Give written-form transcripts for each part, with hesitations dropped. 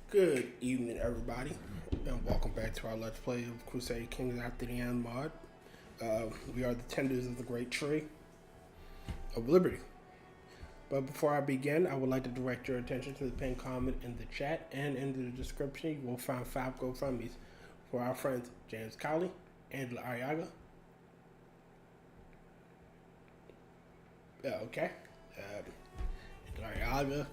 Good evening, everybody, and welcome back to our Let's Play of Crusader Kings After the End mod. We are the tenders of the Great Tree of Liberty. But before I begin, I would like to direct your attention to the pinned comment in the chat and in the description. You will find 5 GoFundMes for our friends James Colley, Angela Ariaga, Ariaga,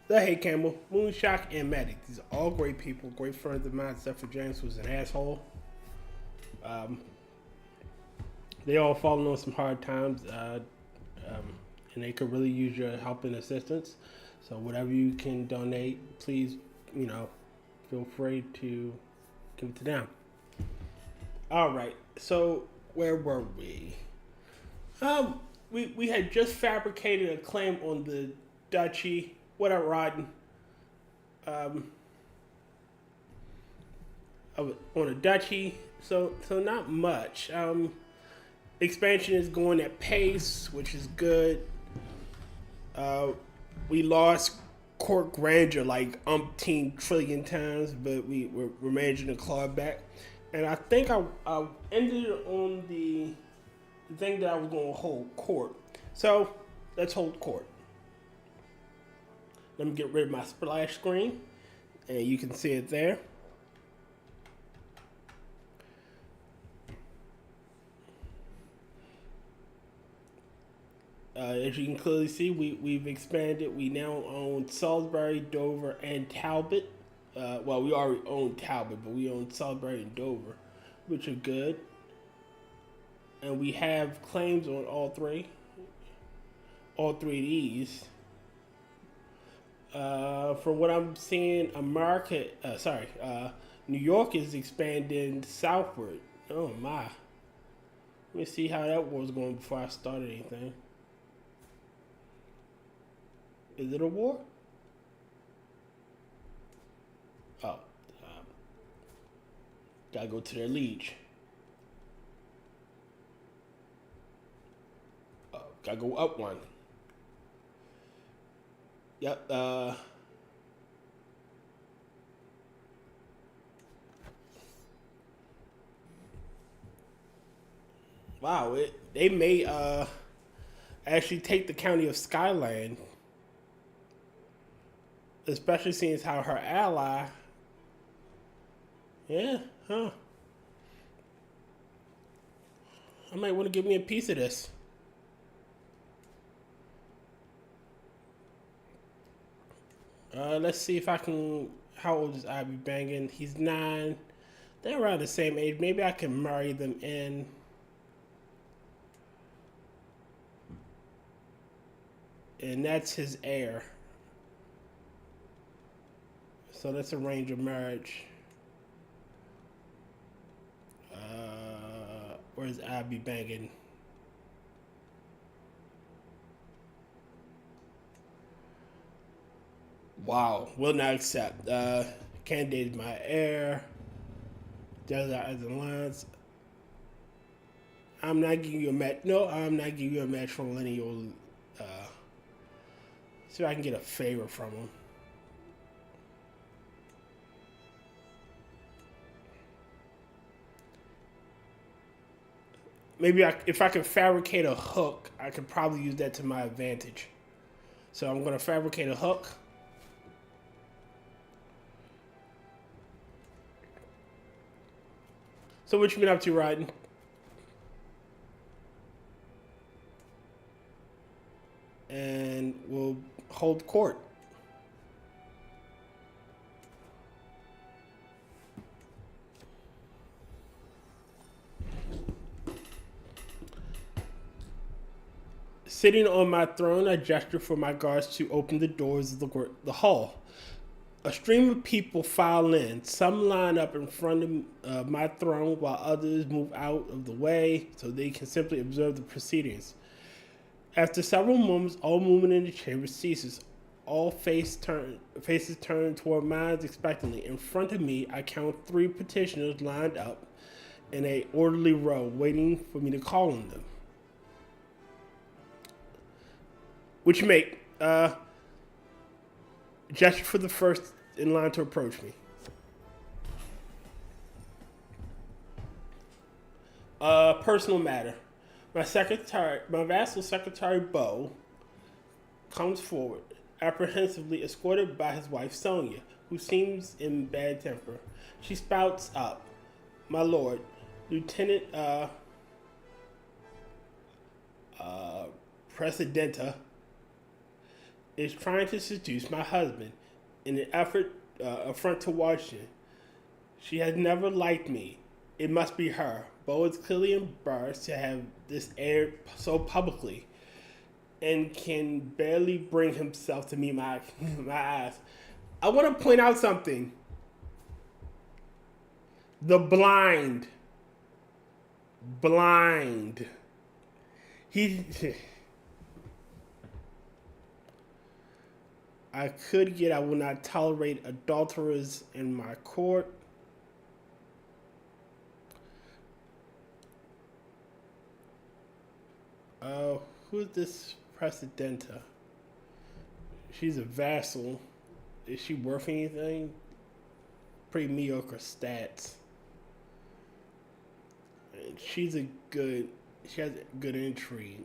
the Hey Camel, Moonshock, and Maddy. These are all great people, great friends of mine, except for James, who's an asshole. They all fallen on some hard times, and they could really use your help and assistance. So whatever you can donate, please, feel free to give it to them. All right, so where were we? We had just fabricated a claim on the duchy. What up, Rodden? On a duchy, so not much. Expansion is going at pace, which is good. We lost court grandeur like umpteen trillion times, but we're managing to claw it back. And I think I ended it on the thing that I was going to hold court. So let's hold court. Let me get rid of my splash screen, and you can see it there. As you can clearly see, we've expanded. We now own Salisbury, Dover, and Talbot. Well, we already own Talbot, but we own Salisbury and Dover, which are good. And we have claims on all three of these. From what I'm seeing, New York is expanding southward. Oh my. Let me see how that was going before I started anything. Is it a war? Oh. Gotta go to their liege. Gotta go up one. Yep. Wow. They may actually take the county of Skyland, especially seeing how her ally. Yeah. Huh. I might want to give me a piece of this. Let's see if I can. How old is Abby Bangin? He's 9. They're around the same age. Maybe I can marry them in. And that's his heir. So let's arrange a marriage. Where's Abby Bangin? Wow, will not accept. Candidate is my heir. Does that as alliance. I'm not giving you a match. No, I'm not giving you a match for lineal. See if I can get a favor from him. Maybe if I can fabricate a hook, I could probably use that to my advantage. So I'm going to fabricate a hook. So what you been up to, Rodden? And we'll hold court. Sitting on my throne, I gesture for my guards to open the doors of the hall. A stream of people file in. Some line up in front of my throne while others move out of the way so they can simply observe the proceedings. After several moments, all movement in the chamber ceases. All faces turn toward mine expectantly. In front of me, I count 3 petitioners lined up in an orderly row, waiting for me to call on them. What you make? Gesture for the first in line to approach me. Personal matter. My vassal secretary, Bo, comes forward, apprehensively escorted by his wife, Sonia, who seems in bad temper. She spouts up, "My lord, Lieutenant Presidenta is trying to seduce my husband in an affront to Washington. She has never liked me. It must be her." Bo is clearly embarrassed to have this aired so publicly and can barely bring himself to meet my eyes. I want to point out something. The blind. I could get, "I will not tolerate adulterers in my court." Who's this Presidenta? She's a vassal. Is she worth anything? Pretty mediocre stats. And she has a good intrigue.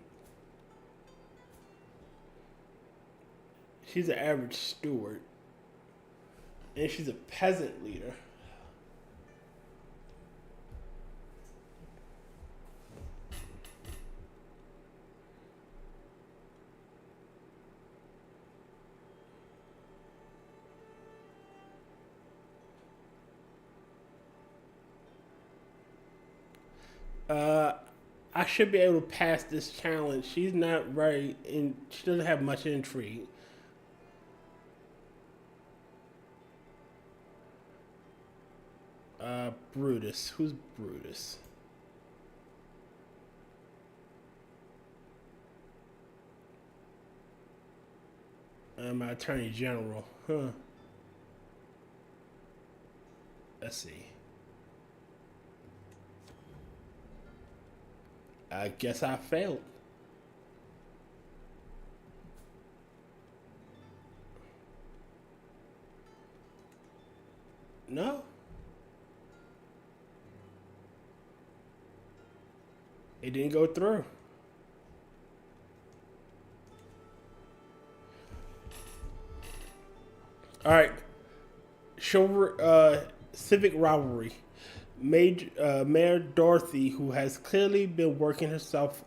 She's an average steward. And she's a peasant leader. I should be able to pass this challenge. She's not she doesn't have much intrigue. Brutus. Who's Brutus? My attorney general. Huh. Let's see. I guess I failed. No. It didn't go through. All right. Show civic rivalry. Mayor Dorothy, who has clearly been working herself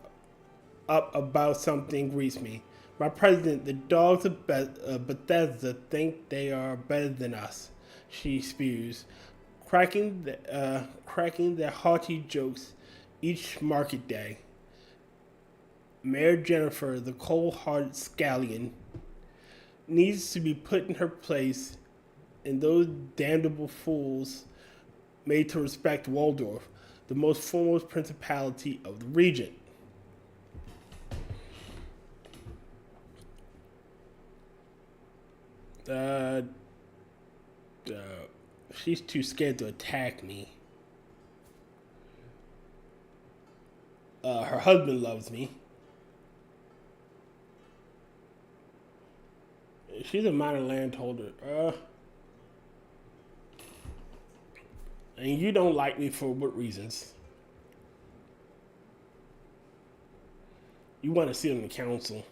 up about something, greets me. "My president, the dogs of Bethesda think they are better than us," she spews, cracking their haughty jokes each market day. Mayor Jennifer, the cold-hearted scallion, needs to be put in her place, and those damnable fools made to respect Waldorf, the most foremost principality of the region. She's too scared to attack me. Her husband loves me. She's a minor landholder. And you don't like me for what reasons? You want to sit on the council.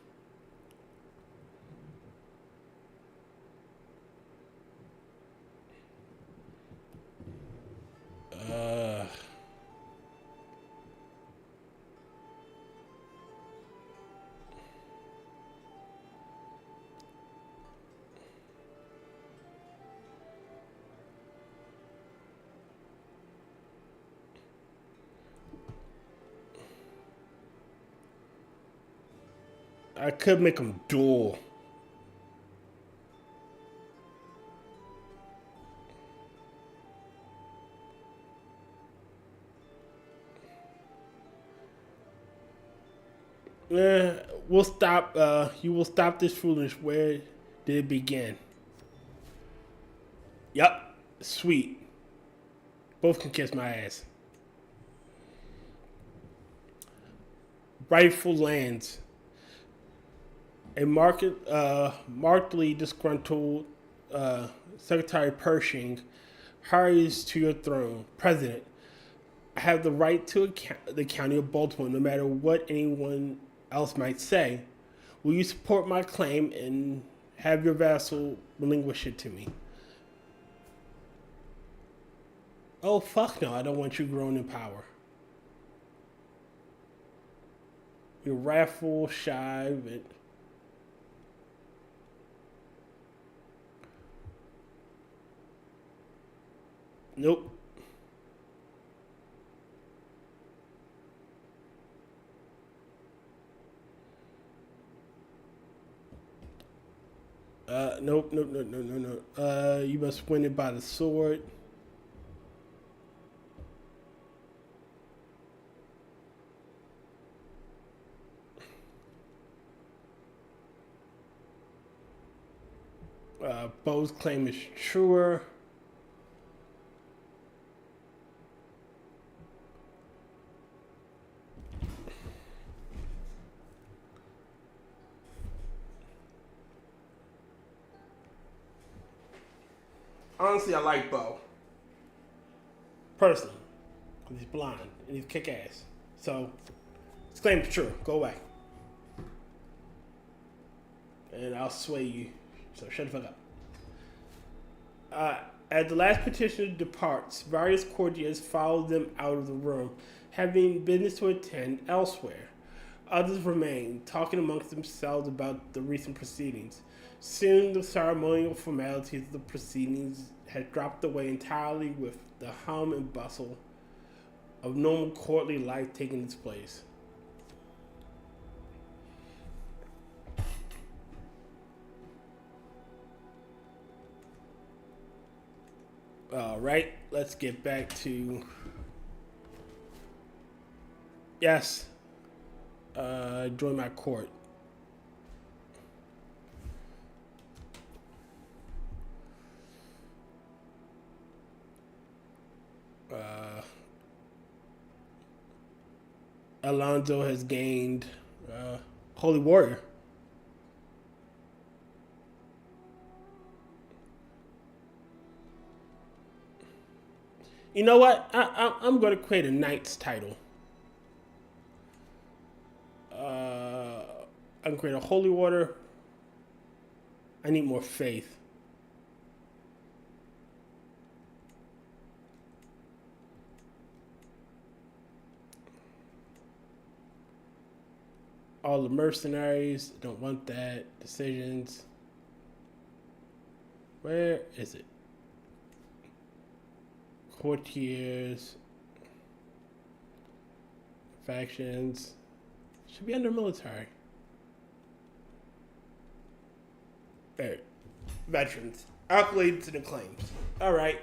I could make them duel. We'll stop. You will stop this foolishness. Where did it begin? Yup. Sweet. Both can kiss my ass. Rightful lands. A markedly disgruntled Secretary Pershing hurries to your throne. President, I have the right to the county of Baltimore, no matter what anyone else might say. Will you support my claim and have your vassal relinquish it to me? Oh, fuck no, I don't want you grown in power. You're wrathful, shy, but... Nope. Nope, nope, no, no, no, no. You must win it by the sword. Bo's claim is truer. Honestly, I like Bo. Personally. Because he's blind and he's kick ass. So, his claim is true. Go away. And I'll sway you. So, shut the fuck up. As the last petitioner departs, various courtiers follow them out of the room, having business to attend elsewhere. Others remain, talking amongst themselves about the recent proceedings. Soon, the ceremonial formalities of the proceedings had dropped away entirely, with the hum and bustle of normal courtly life taking its place. All right, let's get back to... Yes. Join my court. Alonzo has gained Holy Warrior. You know what? I'm going to create a Knight's title. I can create a Holy Water. I need more faith. All the mercenaries, don't want that. Decisions. Where is it? Courtiers. Factions. Should be under military. There. Veterans. Accolades and acclaims. Alright.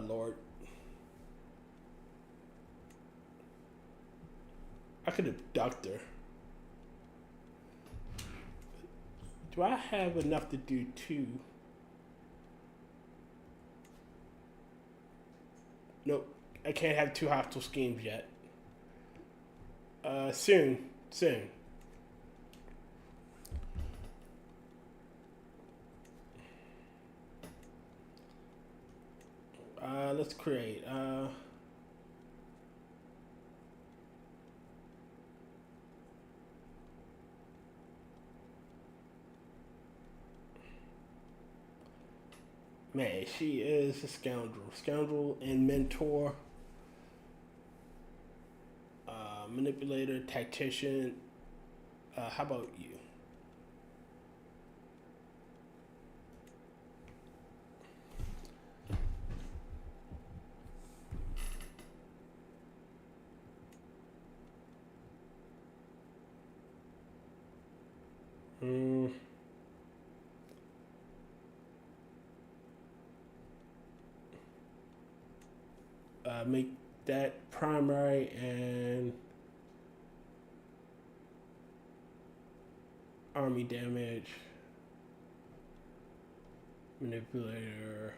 Lord. I could abduct her. Do I have enough to do two? Nope. I can't have two hostile schemes yet. Soon. Let's create. Man, she is a scoundrel. Scoundrel and mentor. Manipulator, tactician. How about you? Make that primary and army damage. Manipulator.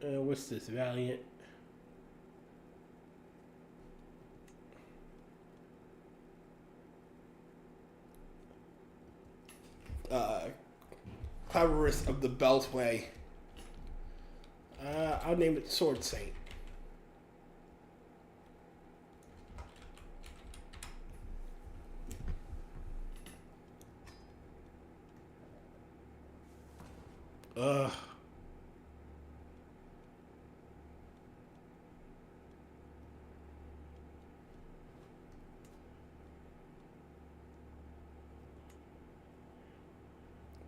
What's this? Valiant. Cleverest of the Beltway. I'll name it Sword Saint. Ugh.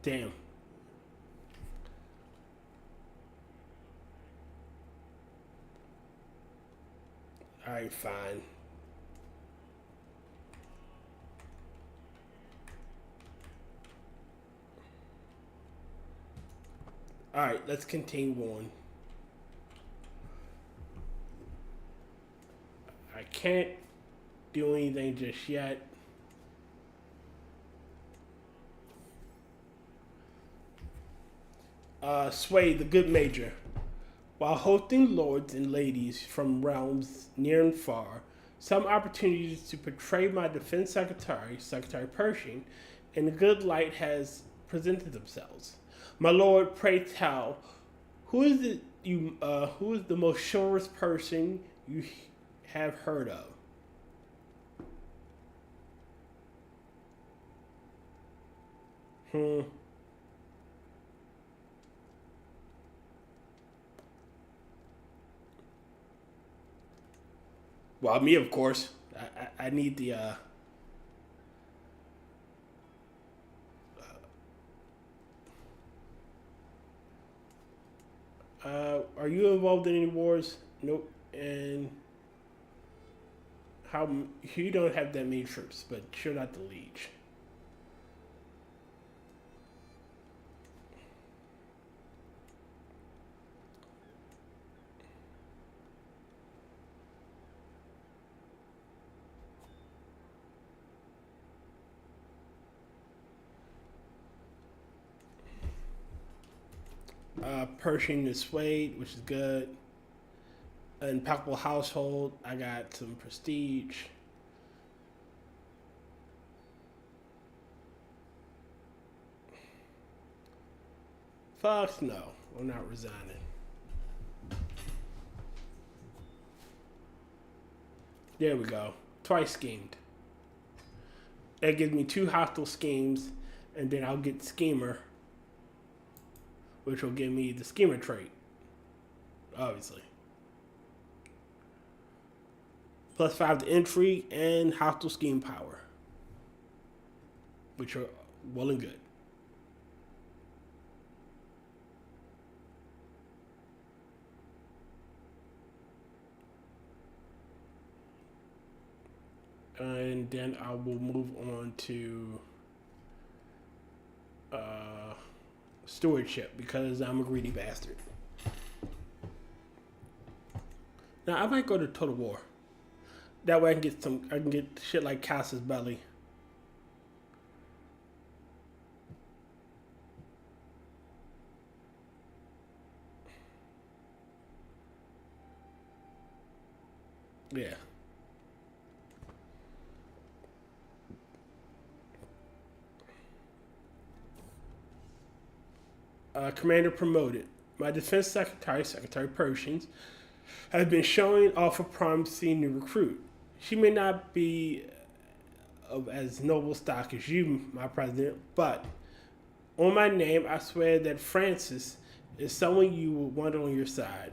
Damn. Alright, fine. Alright, let's continue on. I can't do anything just yet. Sway, the good major. While hosting lords and ladies from realms near and far, some opportunities to portray my defense secretary, Secretary Pershing, in a good light has presented themselves. My lord, pray tell, who is the most surest person you have heard of? Well, me, of course. I need the. Are you involved in any wars? Nope. And how you don't have that many troops, but you're not the liege. Pershing is Swade, which is good. Impeccable household. I got some prestige. Fuck no, I'm not resigning. There we go. Twice schemed. That gives me 2 hostile schemes, and then I'll get schemer, which will give me the schemer trait, obviously. +5 to intrigue and hostile scheme power, which are well and good. And then I will move on to stewardship because I'm a greedy bastard. Now I might go to Total War. That way I can get shit like Cass's belly. Yeah. Commander promoted. My defense secretary, Secretary Pershing, has been showing off a promising new recruit. She may not be of as noble stock as you, my president, but on my name, I swear that Francis is someone you would want on your side.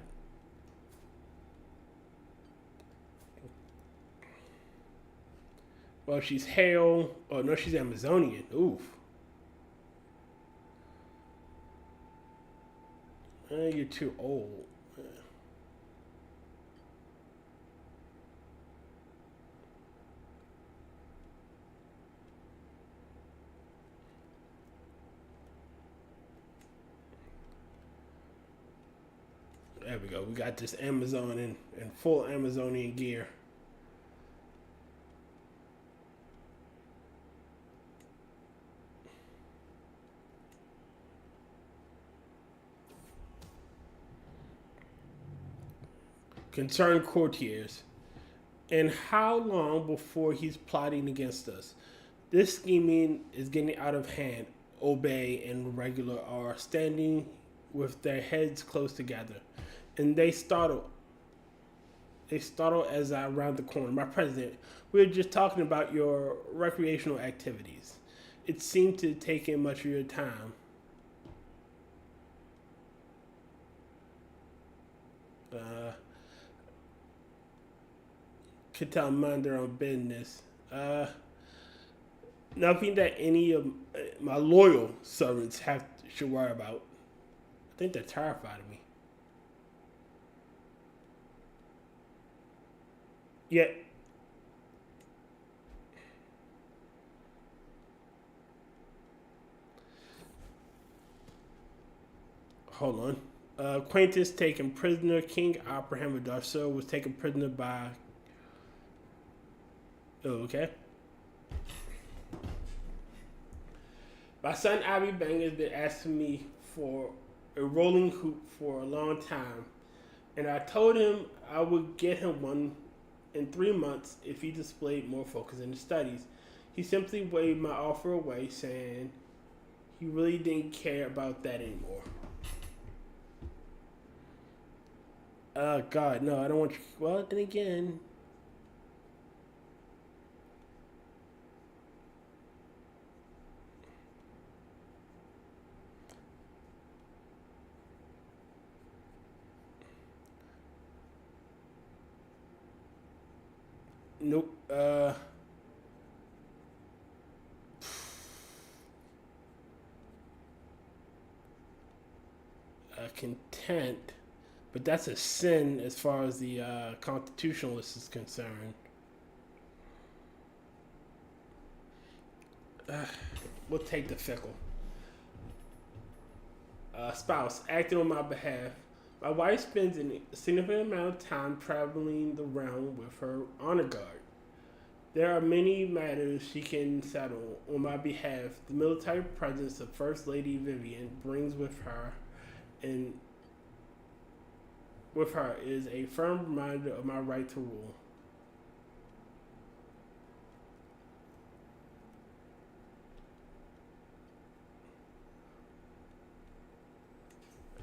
Well, she's hale. Oh, no, she's Amazonian. Oof. You're too old. There we go. We got this Amazon in full Amazonian gear. concerned courtiers. And how long before he's plotting against us? This scheming is getting out of hand. Obey and Regular are standing with their heads close together, and they startle. They startle as I round the corner. My president, we were just talking about your recreational activities. It seemed to take in much of your time. Uh, could tell them mind their own business. Nothing that any of my loyal servants should worry about. I think they're terrified of me. Yet, hold on. Acquaintance taken prisoner. King Abraham of Darso was taken prisoner by. Oh, okay. My son Abby Bang has been asking me for a rolling hoop for a long time, and I told him I would get him one in 3 months if he displayed more focus in his studies. He simply waved my offer away, saying he really didn't care about that anymore. God, no, I don't want you. Well, then again. Nope. Content, but that's a sin as far as the constitutionalist is concerned. We'll take the fickle. Spouse, acting on my behalf. My wife spends a significant amount of time traveling the realm with her honor guard. There are many matters she can settle on my behalf. The military presence of First Lady Vivian brings and with her is a firm reminder of my right to rule.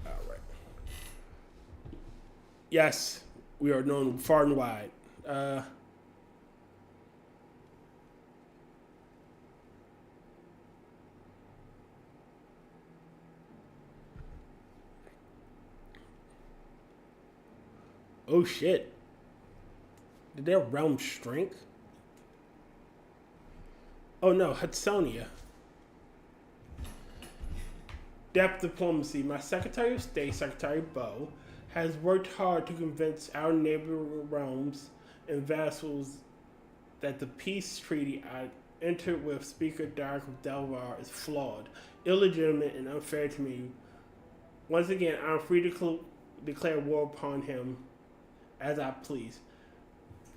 All right. Yes, we are known far and wide. Oh shit. Did their realm shrink? Oh no, Hudsonia. Depth diplomacy. My Secretary of State, Secretary Bo, has worked hard to convince our neighboring realms and vassals that the peace treaty I entered with Speaker Derek of Delvar is flawed, illegitimate, and unfair to me. Once again, I'm free to declare war upon him as I please.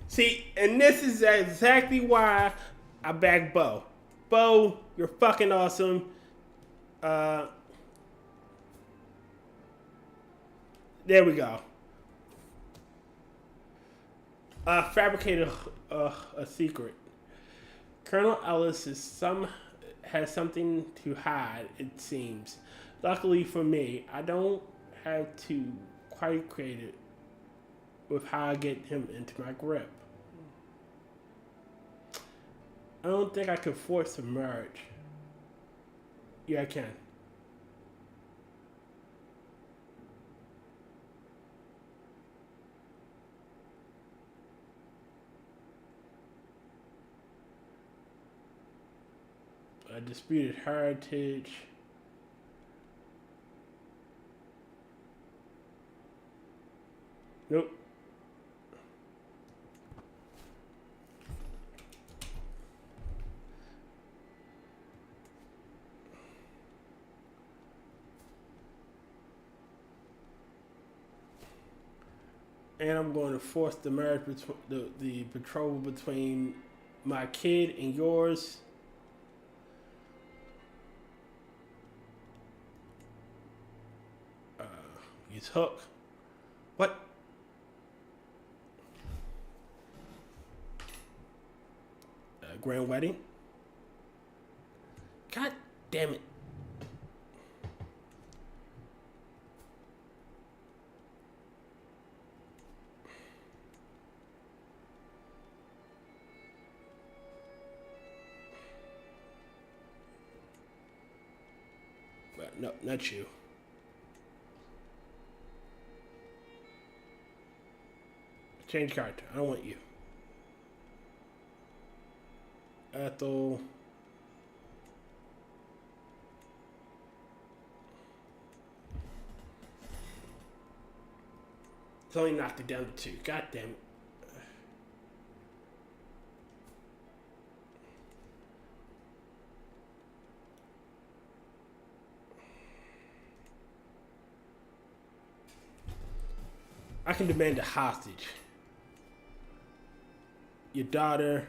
See, and this is exactly why I back Bo. Bo, you're fucking awesome. There we go. Fabricated a secret. Colonel Ellis has something to hide, it seems. Luckily for me, I don't have to quite create it with how I get him into my grip. I don't think I can force a marriage. Yeah, I can. A disputed heritage. Nope. And I'm going to force the marriage between the betrothal between my kid and yours. He's Hook. What? grand wedding. God damn it. No, not you. Change character. I don't want you. Ethel. It's only knocked it down to 2. God damn it. I can demand a hostage. Your daughter,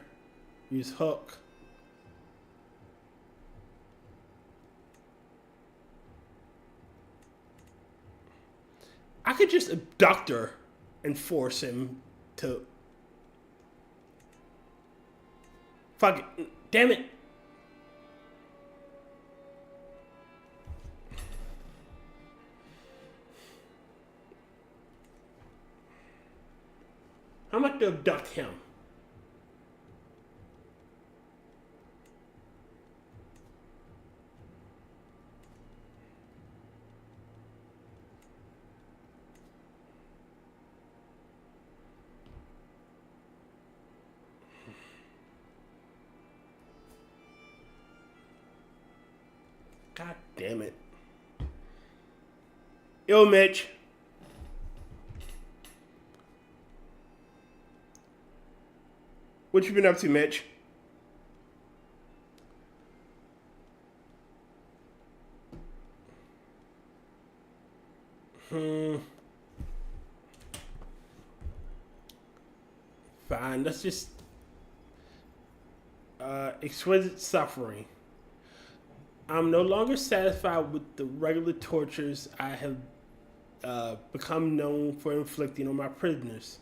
use hook. I could just abduct her and force him to... Fuck it. Damn it. How much to abduct him? God damn it. Yo, Mitch. What you been up to, Mitch? Fine, let's just... exquisite suffering. I'm no longer satisfied with the regular tortures I have become known for inflicting on my prisoners.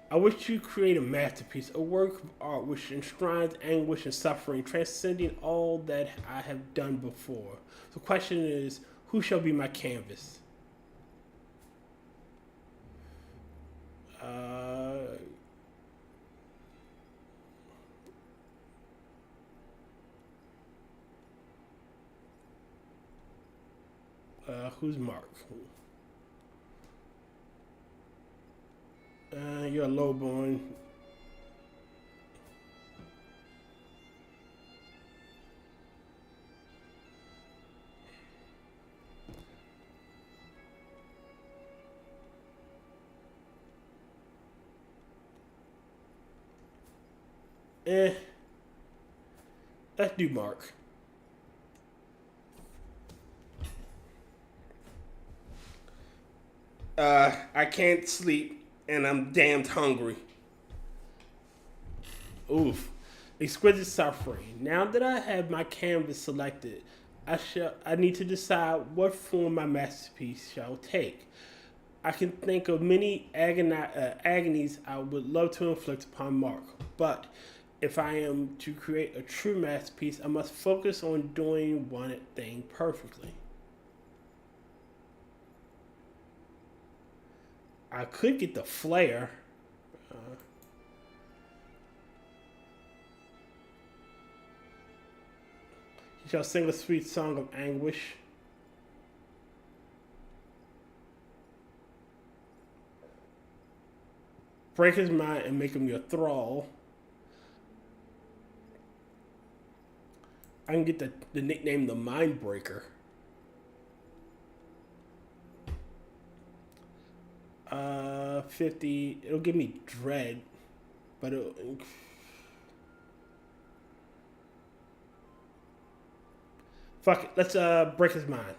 I wish to create a masterpiece, a work of art which enshrines anguish and suffering, transcending all that I have done before. The question is, who shall be my canvas? Who's Mark? You're a lowborn. Let's do Mark. I can't sleep and I'm damned hungry. Oof. Exquisite suffering. Now that I have my canvas selected, I need to decide what form my masterpiece shall take. I can think of many agonies I would love to inflict upon Mark, but if I am to create a true masterpiece, I must focus on doing one thing perfectly. I could get the flare. He shall sing a sweet song of anguish. Break his mind and make him your thrall. I can get the nickname the Mind Breaker. 50. It'll give me dread, but it'll... Fuck it. Let's break his mind.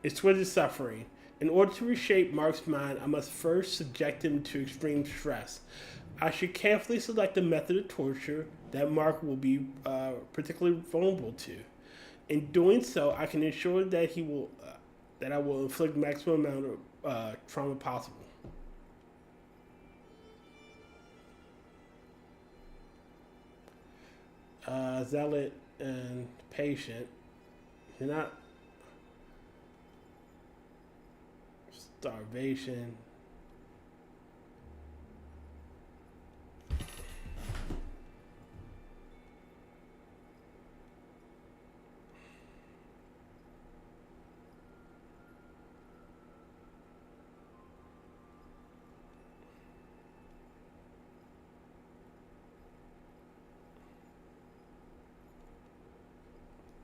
Exquisite suffering. In order to reshape Mark's mind, I must first subject him to extreme stress. I should carefully select a method of torture that Mark will be particularly vulnerable to. In doing so, I can ensure that he will that I will inflict maximum amount of trauma possible. Zealot and patient. You're not starvation.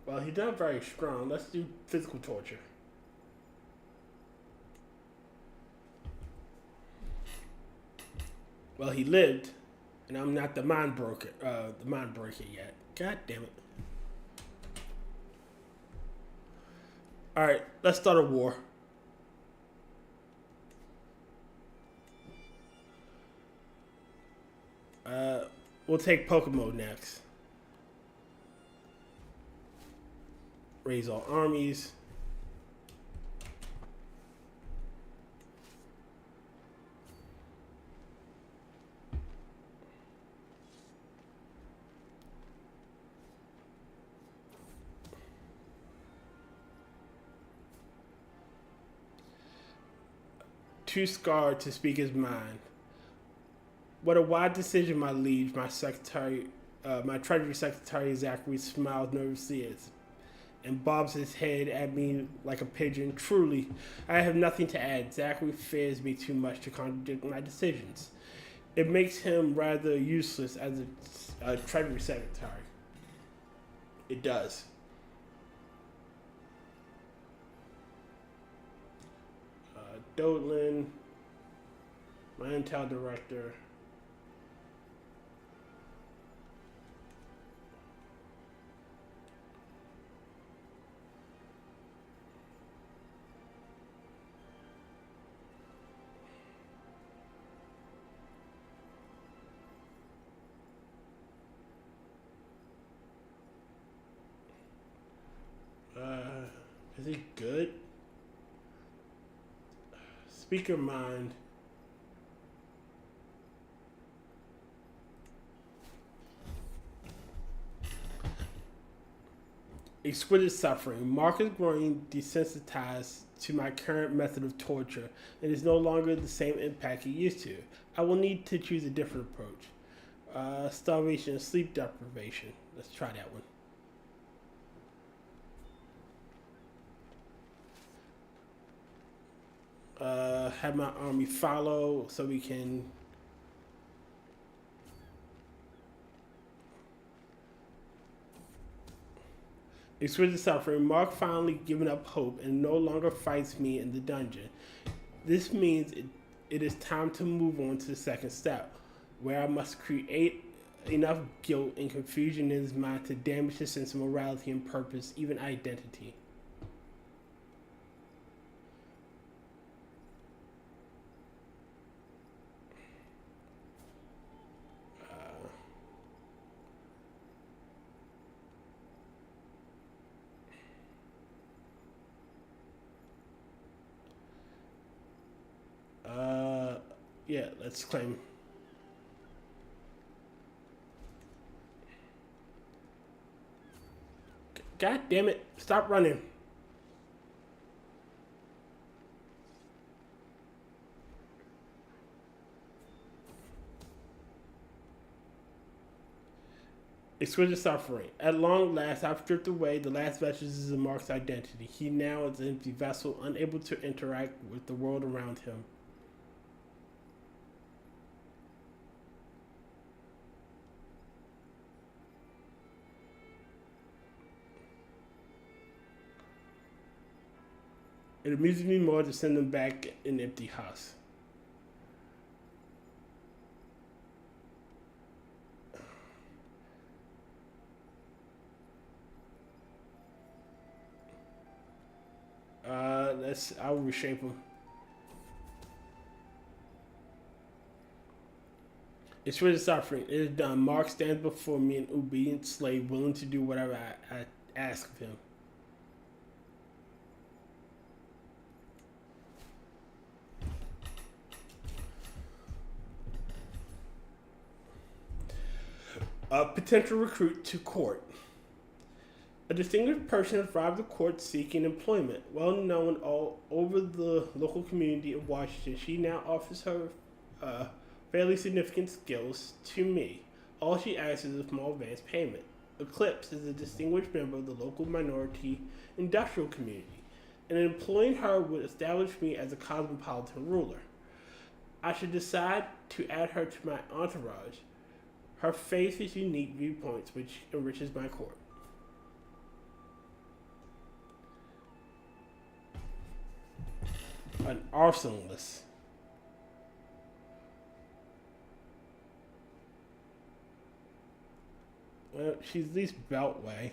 Well, he's not very strong. Let's do physical torture. Well, he lived, and I'm not the mind broker yet. God damn it. Alright, let's start a war. We'll take Pokemon next. Raise all armies. Too scarred to speak his mind. What a wide decision, my liege. My Treasury Secretary Zachary smiles nervously and bobs his head at me like a pigeon. Truly, I have nothing to add. Zachary fears me too much to contradict my decisions. It makes him rather useless as a Treasury Secretary. It does. Dotlin, my intel director. Is he good? Speaker mind. Exquisite suffering. Mark is growing desensitized to my current method of torture. It is no longer the same impact he used to. I will need to choose a different approach. Starvation and sleep deprivation. Let's try that one. Have my army follow so we can exquisite suffering. Mark finally given up hope and no longer fights me in the dungeon. This means it is time to move on to the second step, where I must create enough guilt and confusion in his mind to damage his sense of morality and purpose, even identity. Yeah, let's claim. God damn it, stop running. Exquisite suffering. At long last, I've stripped away the last vestiges of Mark's identity. He now is an empty vessel, unable to interact with the world around him. It amuses me more to send them back an empty husk. I'll reshape them. It's really suffering. It is done. Mark stands before me, an obedient slave, willing to do whatever I ask of him. A potential recruit to court. A distinguished person arrived at court seeking employment. Well known all over the local community of Washington, she now offers her fairly significant skills to me. All she asks is a small advance payment. Eclipse is a distinguished member of the local minority industrial community, and employing her would establish me as a cosmopolitan ruler. I should decide to add her to my entourage. Her face is unique viewpoints, which enriches my court. An arsonist. Well, she's at least Beltway.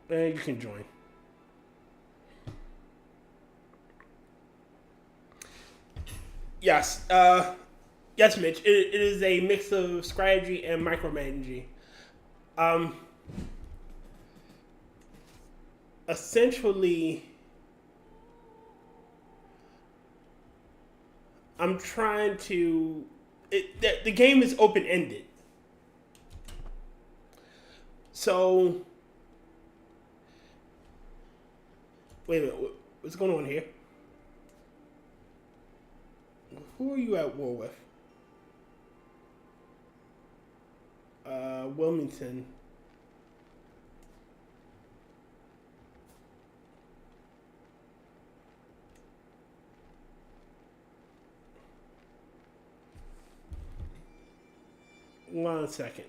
And you can join. Yes. Yes, Mitch. It is a mix of strategy and micromanaging. Um, Essentially, I'm trying to. The game is open ended. So, wait a minute. What's going on here? Who are you at war with? Wilmington. One second.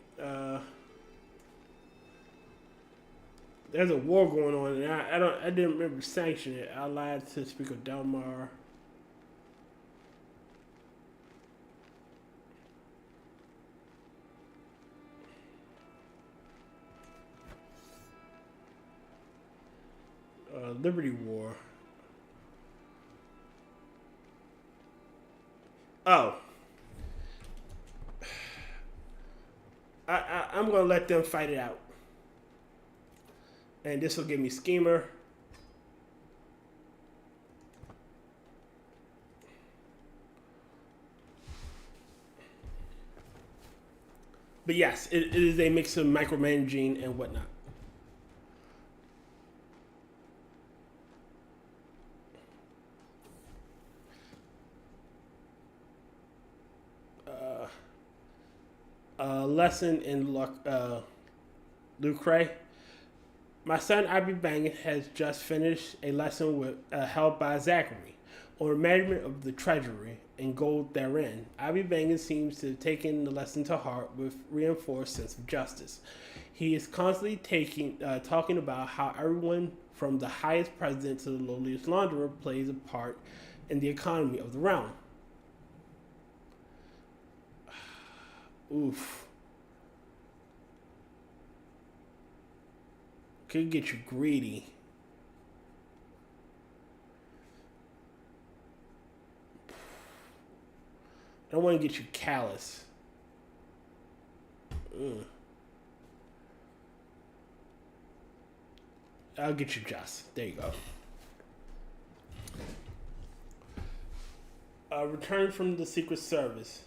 There's a war going on, and I didn't remember sanctioning it. I lied to Speaker Delmar. Liberty War. Oh. I'm going to let them fight it out. And this will give me Schemer. But yes, it is a mix of micromanaging and whatnot. Lesson in Lucre. My son Abby Bangin has just finished a lesson held by Zachary on management of the treasury and gold therein. Abby Bangin seems to have taken the lesson to heart with reinforced sense of justice. He is constantly talking about how everyone from the highest president to the lowliest launderer plays a part in the economy of the realm. Oof. Could get you greedy. I don't want to get you callous. I'll get you just. There you go. Return from the Secret Service.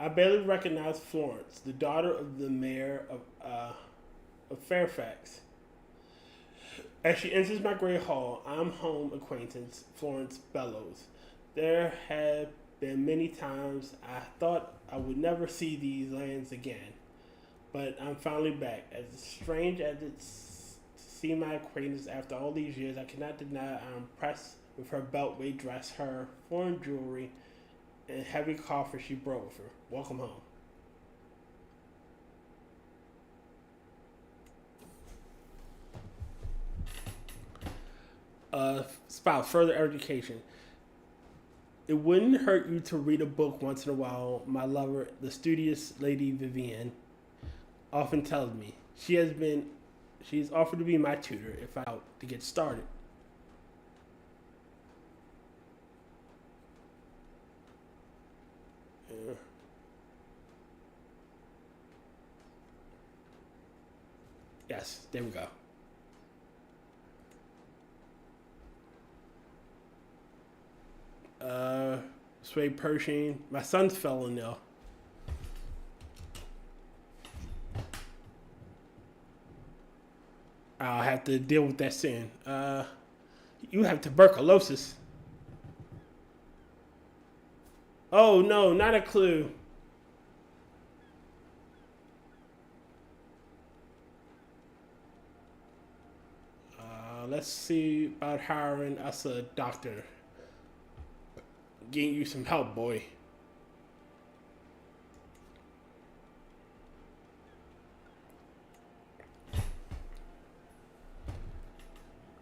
I barely recognize Florence, the daughter of the mayor of Fairfax. As she enters my great hall, I'm home acquaintance, Florence bellows. There have been many times I thought I would never see these lands again, but I'm finally back. As strange as it's to see my acquaintance after all these years, I cannot deny I'm impressed with her beltway dress, her foreign jewelry, and heavy coffer she brought with her. Welcome home. Spouse, further education. It wouldn't hurt you to read a book once in a while, my lover, the studious Lady Vivian, often tells me. She's offered to be my tutor if I out to get started. Yes, there we go. Suede Pershing. My son's fell in there. I'll have to deal with that soon. You have tuberculosis. Oh no, not a clue. Let's see about hiring us a doctor. Getting you some help, boy.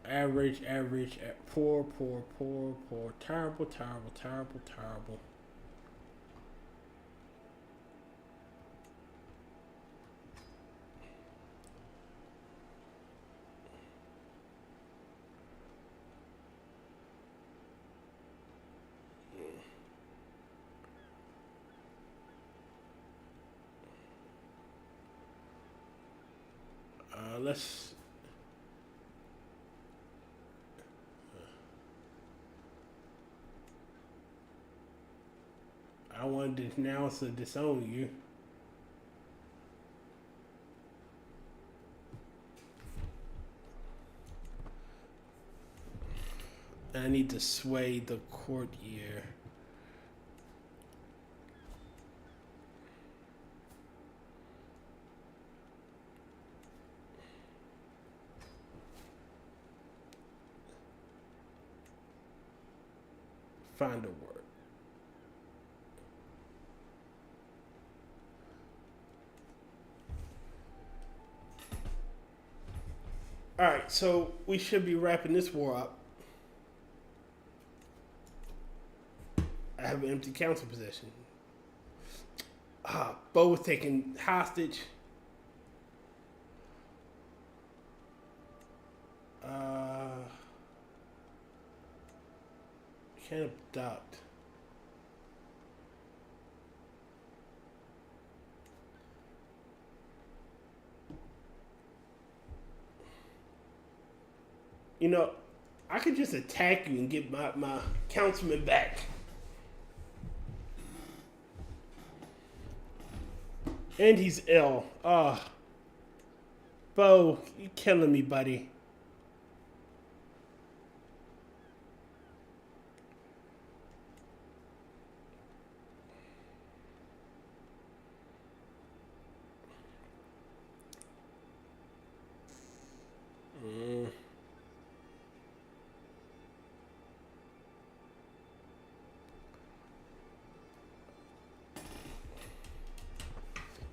Average, poor, terrible, terrible. Let's. I want to denounce or disown you. I need to sway the court ear. Find a word. Alright, so we should be wrapping this war up. I have an empty council position. Bo was taken hostage. Can't abduct. You know, I could just attack you and get my councilman back. And he's ill. Bo, you killing me, buddy.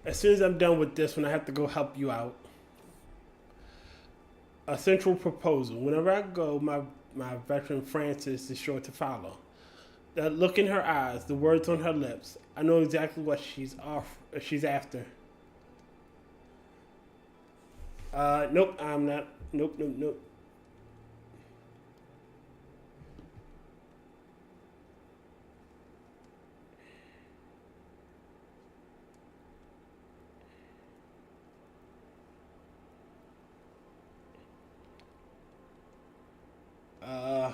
As soon as I'm done with this one, I have to go help you out. A central proposal. Whenever I go, my veteran Francis is sure to follow. That look in her eyes, the words on her lips. I know exactly what she's after. Nope, I'm not. Nope.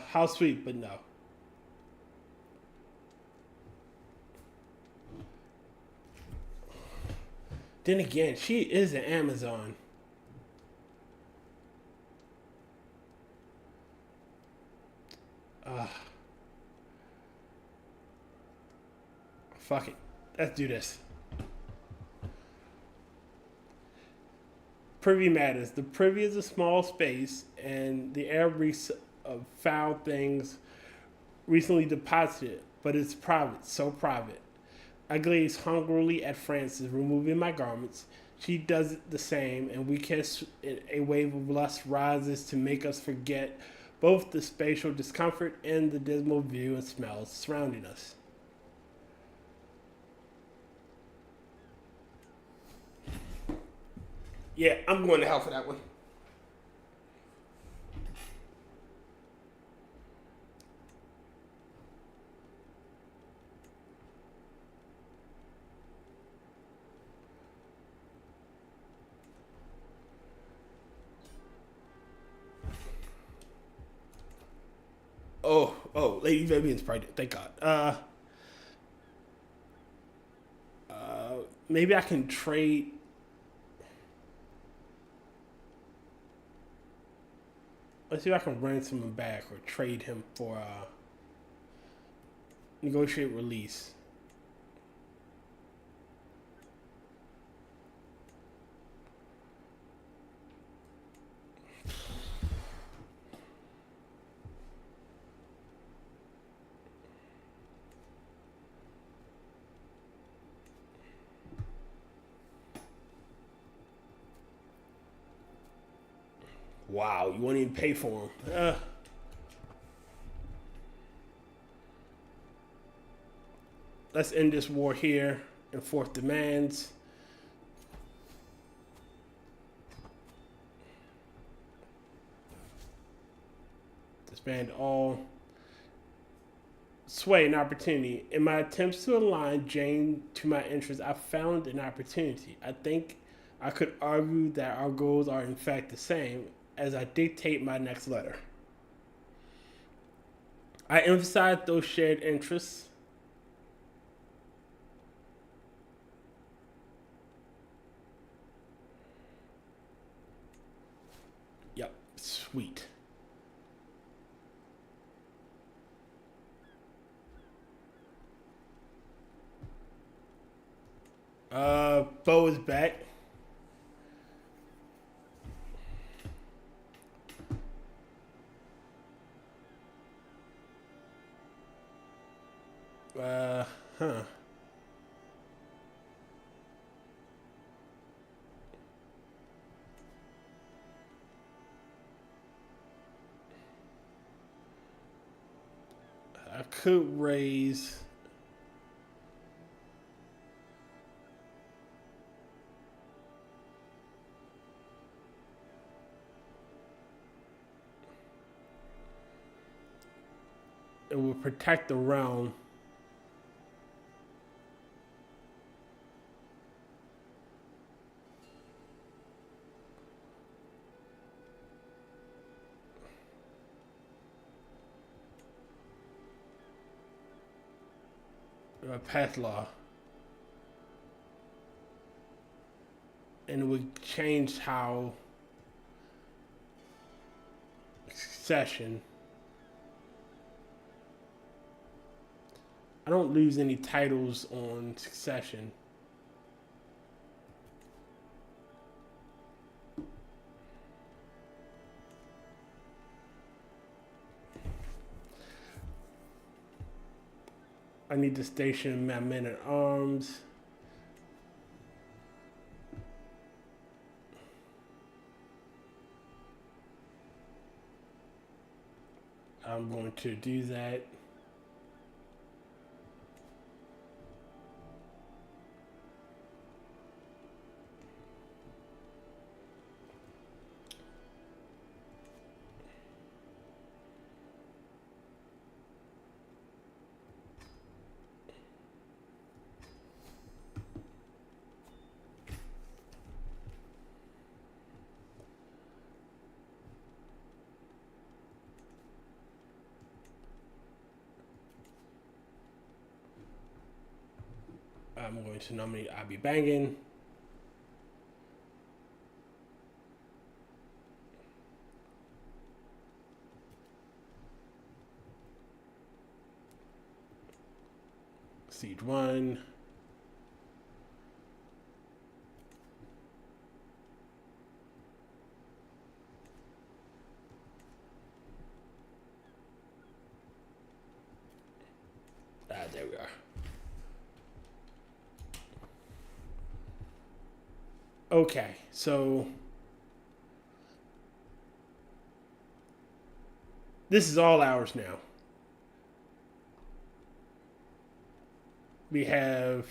How sweet, but no. Then again, she is an Amazon. Fuck it. Let's do this. Privy matters. The privy is a small space, and the air reeks of foul things recently deposited, but it's private, so private. I glaze hungrily at Frances, removing my garments. She does the same, and we kiss. A wave of lust rises to make us forget both the spatial discomfort and the dismal view and smells surrounding us. Yeah, I'm going to hell for that one. Lady Vivian's pregnant. Thank God. Maybe I can trade. Let's see if I can ransom him back or trade him for negotiate release. Wow, you won't even pay for him. Let's end this war here. Enforce demands. Disband all. Sway an opportunity. In my attempts to align Jane to my interests, I found an opportunity. I think I could argue that our goals are in fact the same as I dictate my next letter. I emphasize those shared interests. Yep, sweet. Bo is back. Huh. I could raise. It will protect the realm. Pass law. And it would change how succession. I don't lose any titles on succession. I need to station my men at arms. I'm going to do that. I'm going to nominate Abby Bangin. Siege 1. There we are. Okay, so this is all ours now. We have,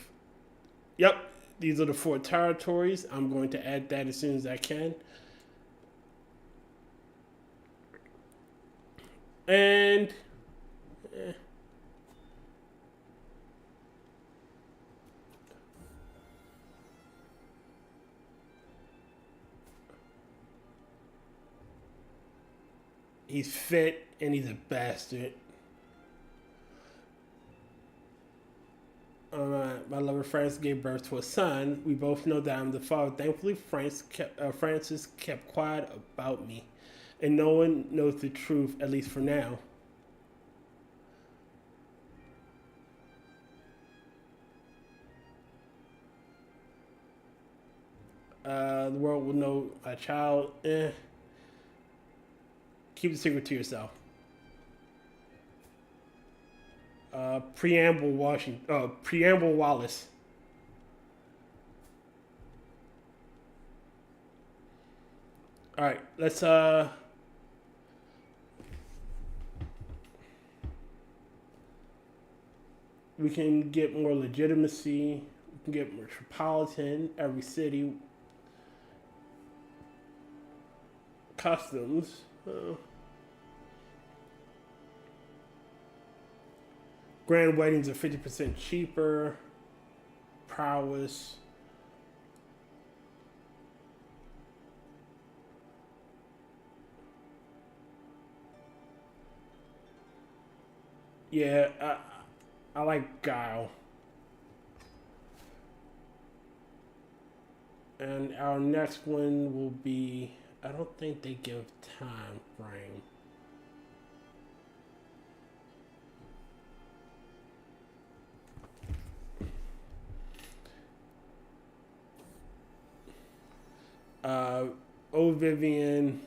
yep, these are the 4 territories. I'm going to add that as soon as I can. And he's fit and he's a bastard. My lover Francis gave birth to a son. We both know that I'm the father. Thankfully, Francis kept quiet about me, and no one knows the truth, at least for now. The world will know a child. Keep the secret to yourself. Preamble Washington. Preamble Wallace. All right, let's we can get more legitimacy. We can get metropolitan. Every city. Customs. Grand weddings are 50% cheaper. Prowess. Yeah, I like Guile. And our next one will be, I don't think they give time frame. Old Vivian.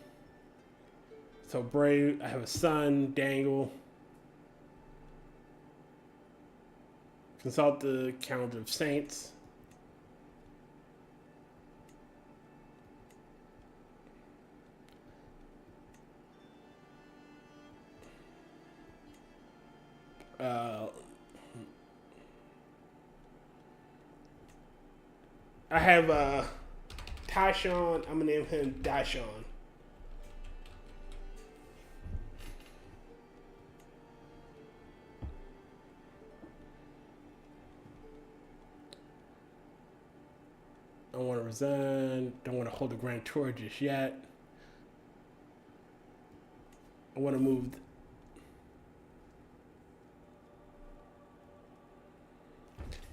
So Brave. I have a son, Dangle. Consult the calendar of saints. I have Tyshawn. I'm gonna name him Dashawn. I don't want to resign. Don't want to hold the grand tour just yet. I want to move.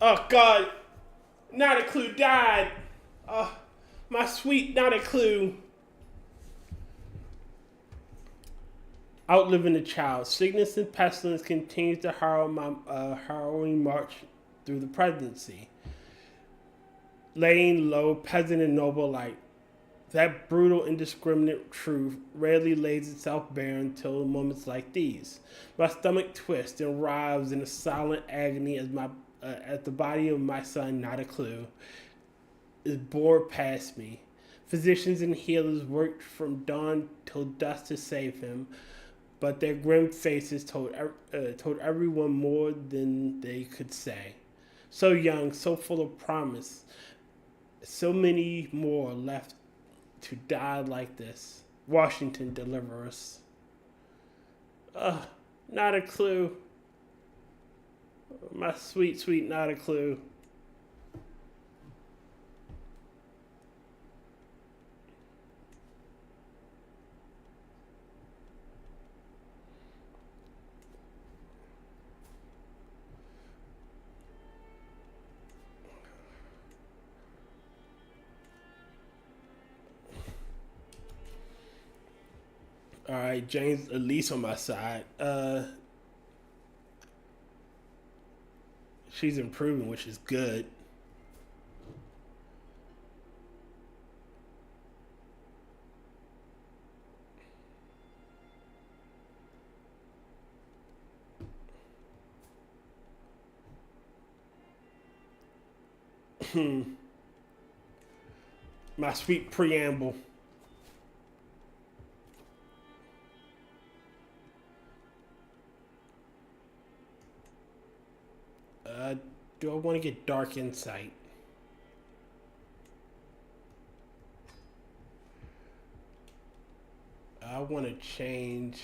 Oh God! Not a clue died. My sweet not a clue. Outliving the child. Sickness and pestilence continues to harrow my harrowing march through the presidency. Laying low, peasant and noble alike. That brutal, indiscriminate truth rarely lays itself bare until moments like these. My stomach twists and writhes in a silent agony as the body of my son, not a clue, is bore past me. Physicians and healers worked from dawn till dusk to save him, but their grim faces told everyone more than they could say. So young, so full of promise, so many more left to die like this. Washington, deliver us. Not a clue. My sweet, sweet, not a clue. All right, James Elise on my side. She's improving, which is good. My sweet preamble. Do I want to get dark insight? I want to change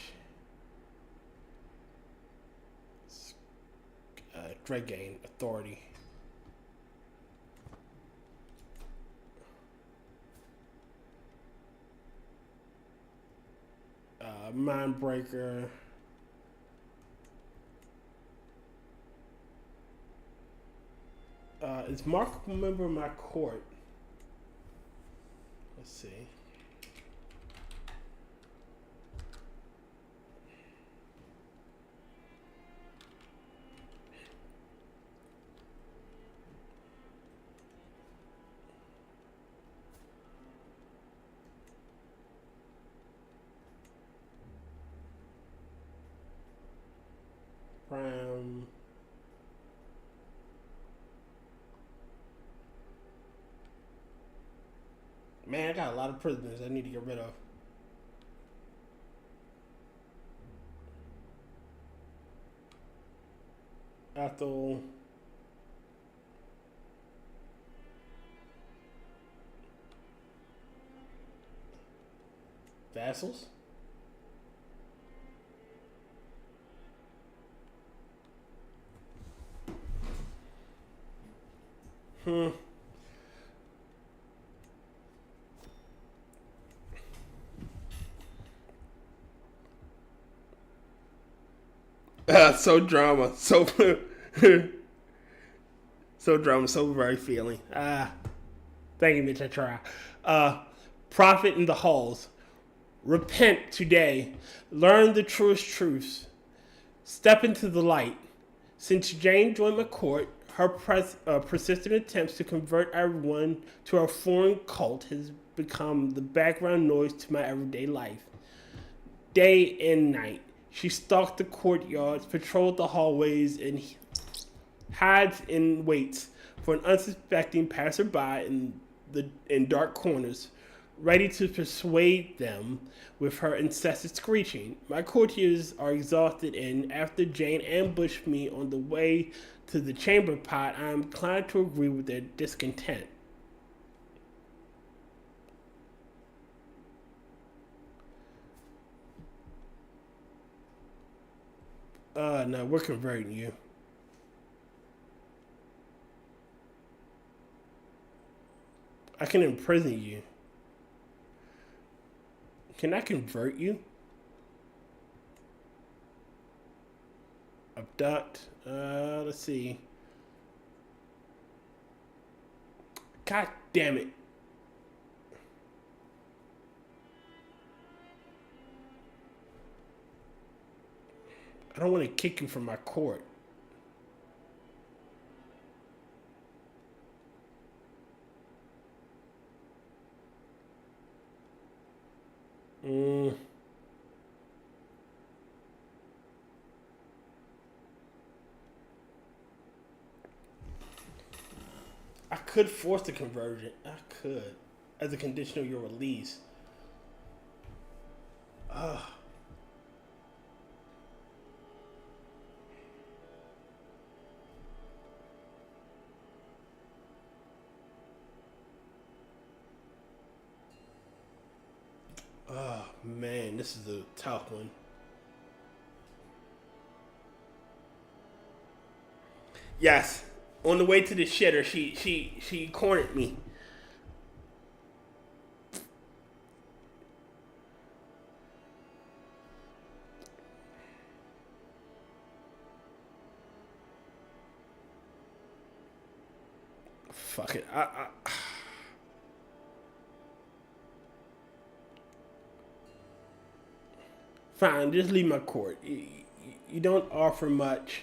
Dreadgain authority. Mindbreaker. Is Mark a member of my court? Let's see. Prime. Man, I got a lot of prisoners I need to get rid of. Ethel. Vassals? So drama. So so drama. So very feeling. Thank you, Mitch. I try. Prophet in the halls. Repent today. Learn the truest truths. Step into the light. Since Jane joined my court, her persistent attempts to convert everyone to a foreign cult has become the background noise to my everyday life. Day and night, she stalked the courtyards, patrolled the hallways, and hides and waits for an unsuspecting passerby in dark corners, ready to persuade them with her incessant screeching. My courtiers are exhausted, and after Jane ambushed me on the way to the chamber pot, I am inclined to agree with their discontent. No, we're converting you. I can imprison you. Can I convert you? Abduct. Let's see. God damn it. I don't want to kick you from my court. I could force the conversion. I could. As a condition of your release. Ugh. Oh man, this is a tough one. Yes, on the way to the shitter, she cornered me. Fuck it. Fine, just leave my court. You don't offer much.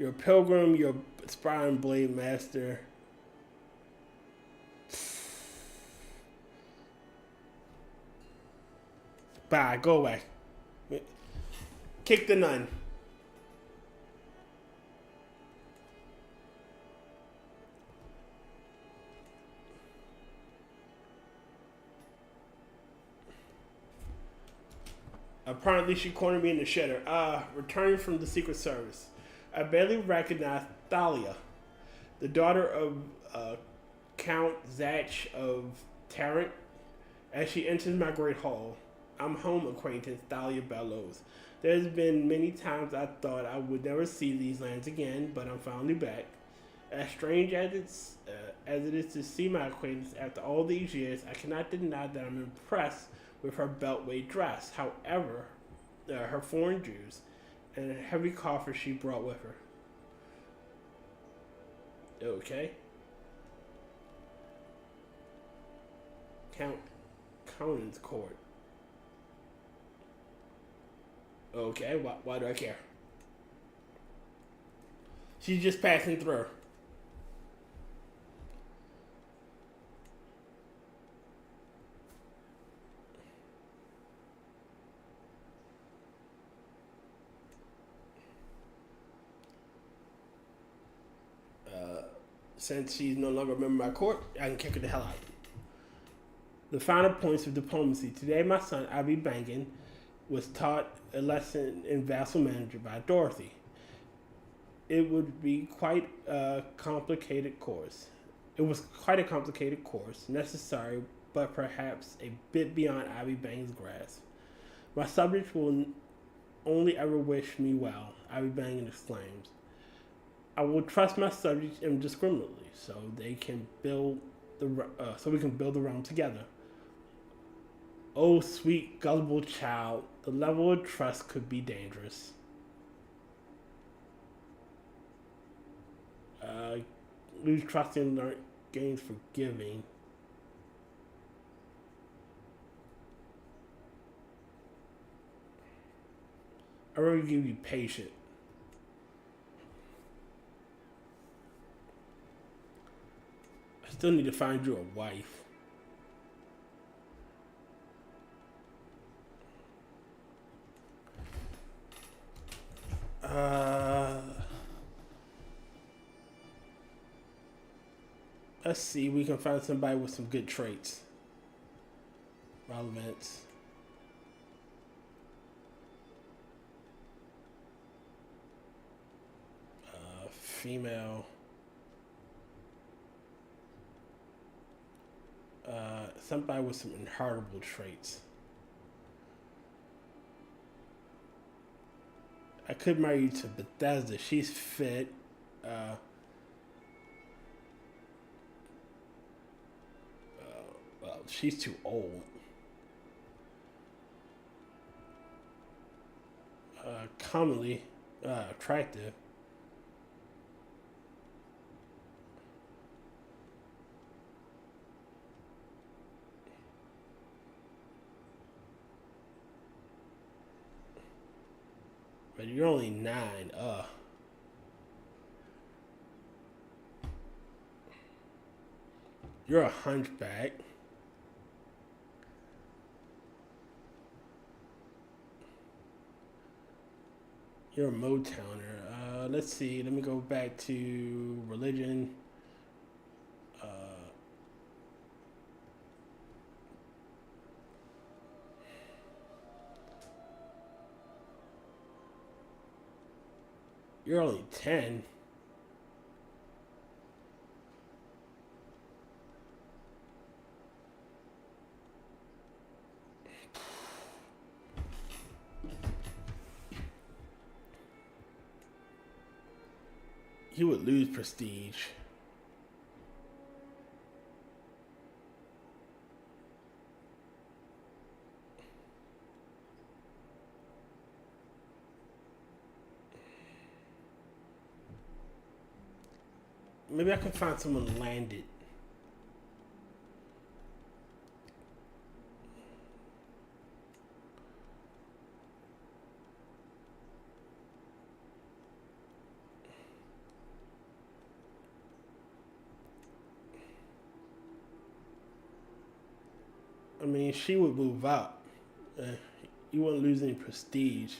You're a pilgrim, you're a aspiring blade master. Bye, go away. Kick the nun. Apparently she cornered me in the shitter. Returning from the Secret Service. I barely recognized Thalia, the daughter of Count Zach of Tarrant, as she enters my great hall. I'm home, acquaintance, Thalia bellows. There's been many times I thought I would never see these lands again, but I'm finally back. As strange as it is to see my acquaintance after all these years, I cannot deny that I'm impressed with her beltway dress. However, her foreign Jews and a heavy coffer she brought with her. Okay. Count Conan's court. Okay, why do I care? She's just passing through. Since she's no longer a member of my court, I can kick her the hell out. The final points of diplomacy. Today, my son, Abby Bangan, was taught a lesson in vassal management by Dorothy. It would be quite a complicated course. It was quite a complicated course, necessary, but perhaps a bit beyond Abby Bangan's grasp. My subjects will only ever wish me well, Abby Bangan exclaims. I will trust my subjects indiscriminately, so they can build so we can build the realm together. Oh, sweet, gullible child, the level of trust could be dangerous. Lose trust in learn gains forgiving. I really give you patience. I still need to find you a wife. Let's see, we can find somebody with some good traits. Relevance. Female. Somebody with some inheritable traits. I could marry you to Bethesda. She's fit. Well, she's too old. Commonly attractive. But you're only 9. You're a hunchback. You're a Motowner. Let's see. Let me go back to religion. You're only 10. You would lose prestige. Maybe I can find someone landed. I mean, she would move up. You wouldn't lose any prestige.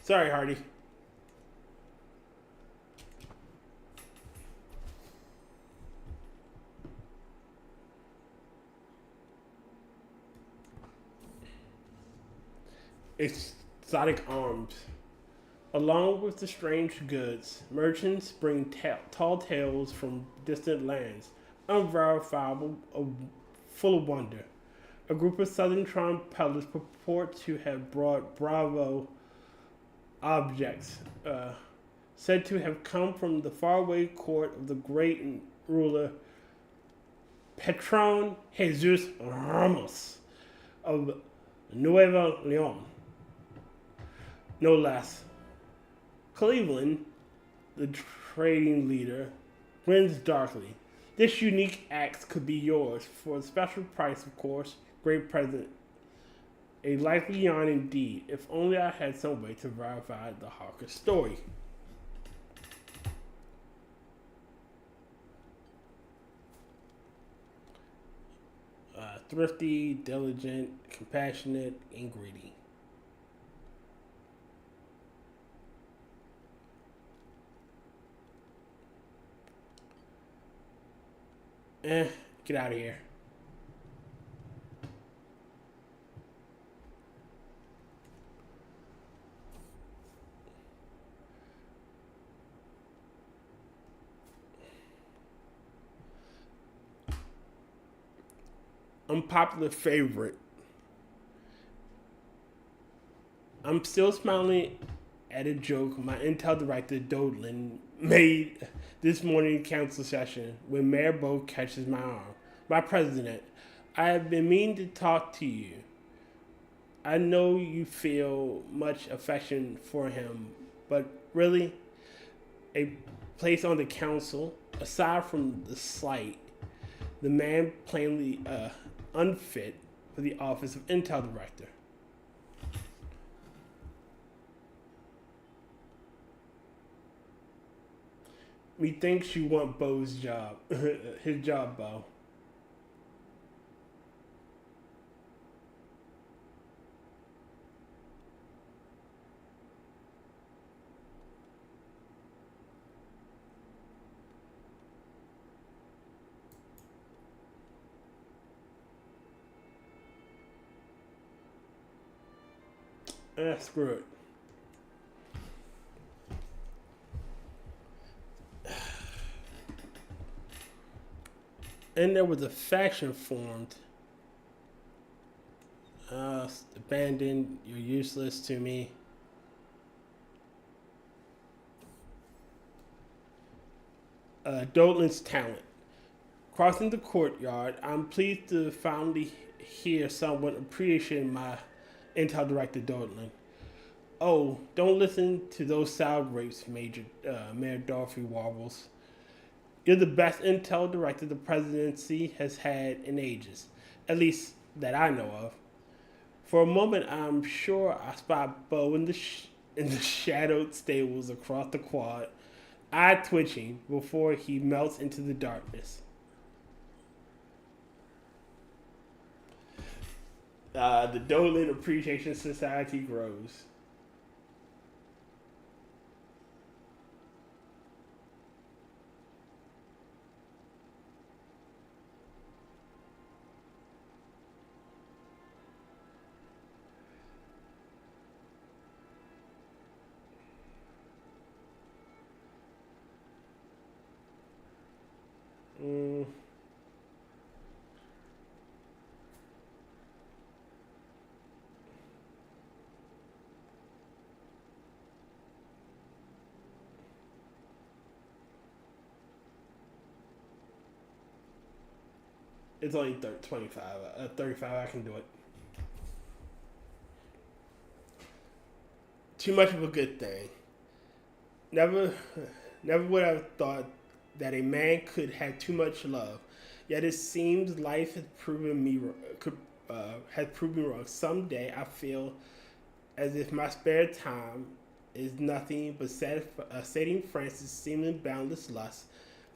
Sorry, Hardy. Exotic arms. Along with the strange goods, merchants bring tall tales from distant lands, unverifiable, full of wonder. A group of southern Tron peddlers purport to have brought Bravo objects, said to have come from the faraway court of the great ruler Patron Jesus Ramos of Nuevo Leon, no less. Cleveland, the trading leader, grins darkly. This unique axe could be yours for a special price, of course. Great present. A likely yarn indeed, if only I had some way to verify the Hawker story. Thrifty, diligent, compassionate, and greedy. Get out of here. Unpopular favorite. I'm still smiling at a joke my Intel director Dolan made this morning council session when Mayor Bo catches my arm. My president, I have been meaning to talk to you. I know you feel much affection for him, but really, a place on the council, aside from the slight, the man plainly unfit for the office of Intel director. Methinks you want Bo's job, his job, Bo. Screw it. And there was a faction formed. Abandoned, you're useless to me. Dolan's talent. Crossing the courtyard, I'm pleased to finally hear someone appreciating my Intel director Dolan. Oh, don't listen to those sour grapes, Mayor Dorothy warbles. You're the best Intel director the presidency has had in ages, at least that I know of. For a moment, I'm sure I spot Bo in the shadowed stables across the quad, eye twitching before he melts into the darkness. The Dolan Appreciation Society grows. Mm. It's only 25, 35. I can do it. Too much of a good thing. Never, never would have thought that a man could have too much love. Yet it seems life has proven me has proven me wrong. Someday I feel as if my spare time is nothing but sating Francis' seemingly boundless lust,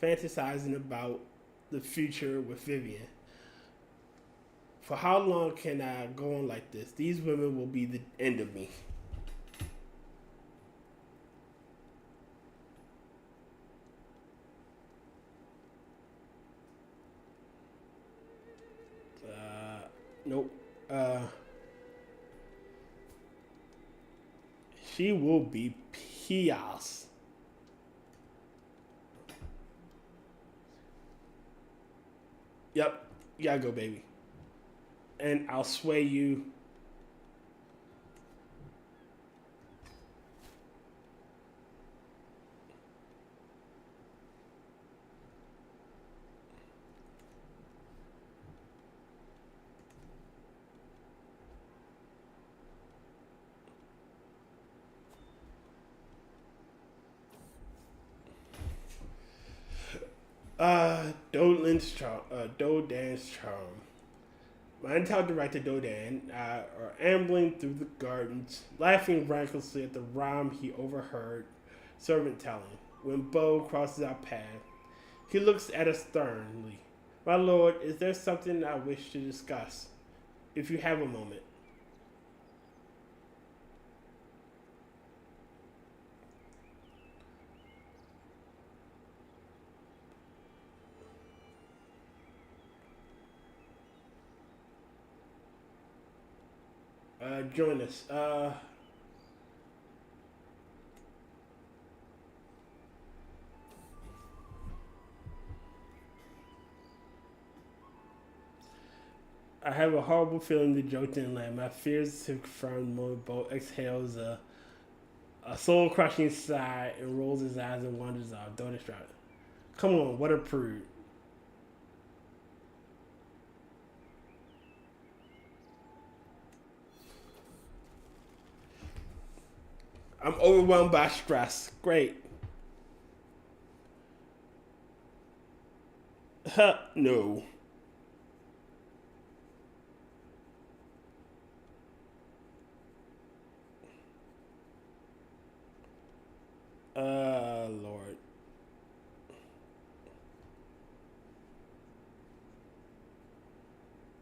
fantasizing about the future with Vivian. For how long can I go on like this? These women will be the end of me. Nope. She will be Pias. Yep. You gotta go, baby. And I'll sway you. Dodan's charm. My entire director Dodan are ambling through the gardens, laughing recklessly at the rhyme he overheard servant telling. When Bo crosses our path, he looks at us sternly. My lord, is there something I wish to discuss? If you have a moment. Join us. I have a horrible feeling the joke didn't land. My fears have confirmed the moment Bo exhales a soul crushing sigh and rolls his eyes and wanders off. Don't distract. Come on, what a prude. I'm overwhelmed by stress. Great. No. Lord.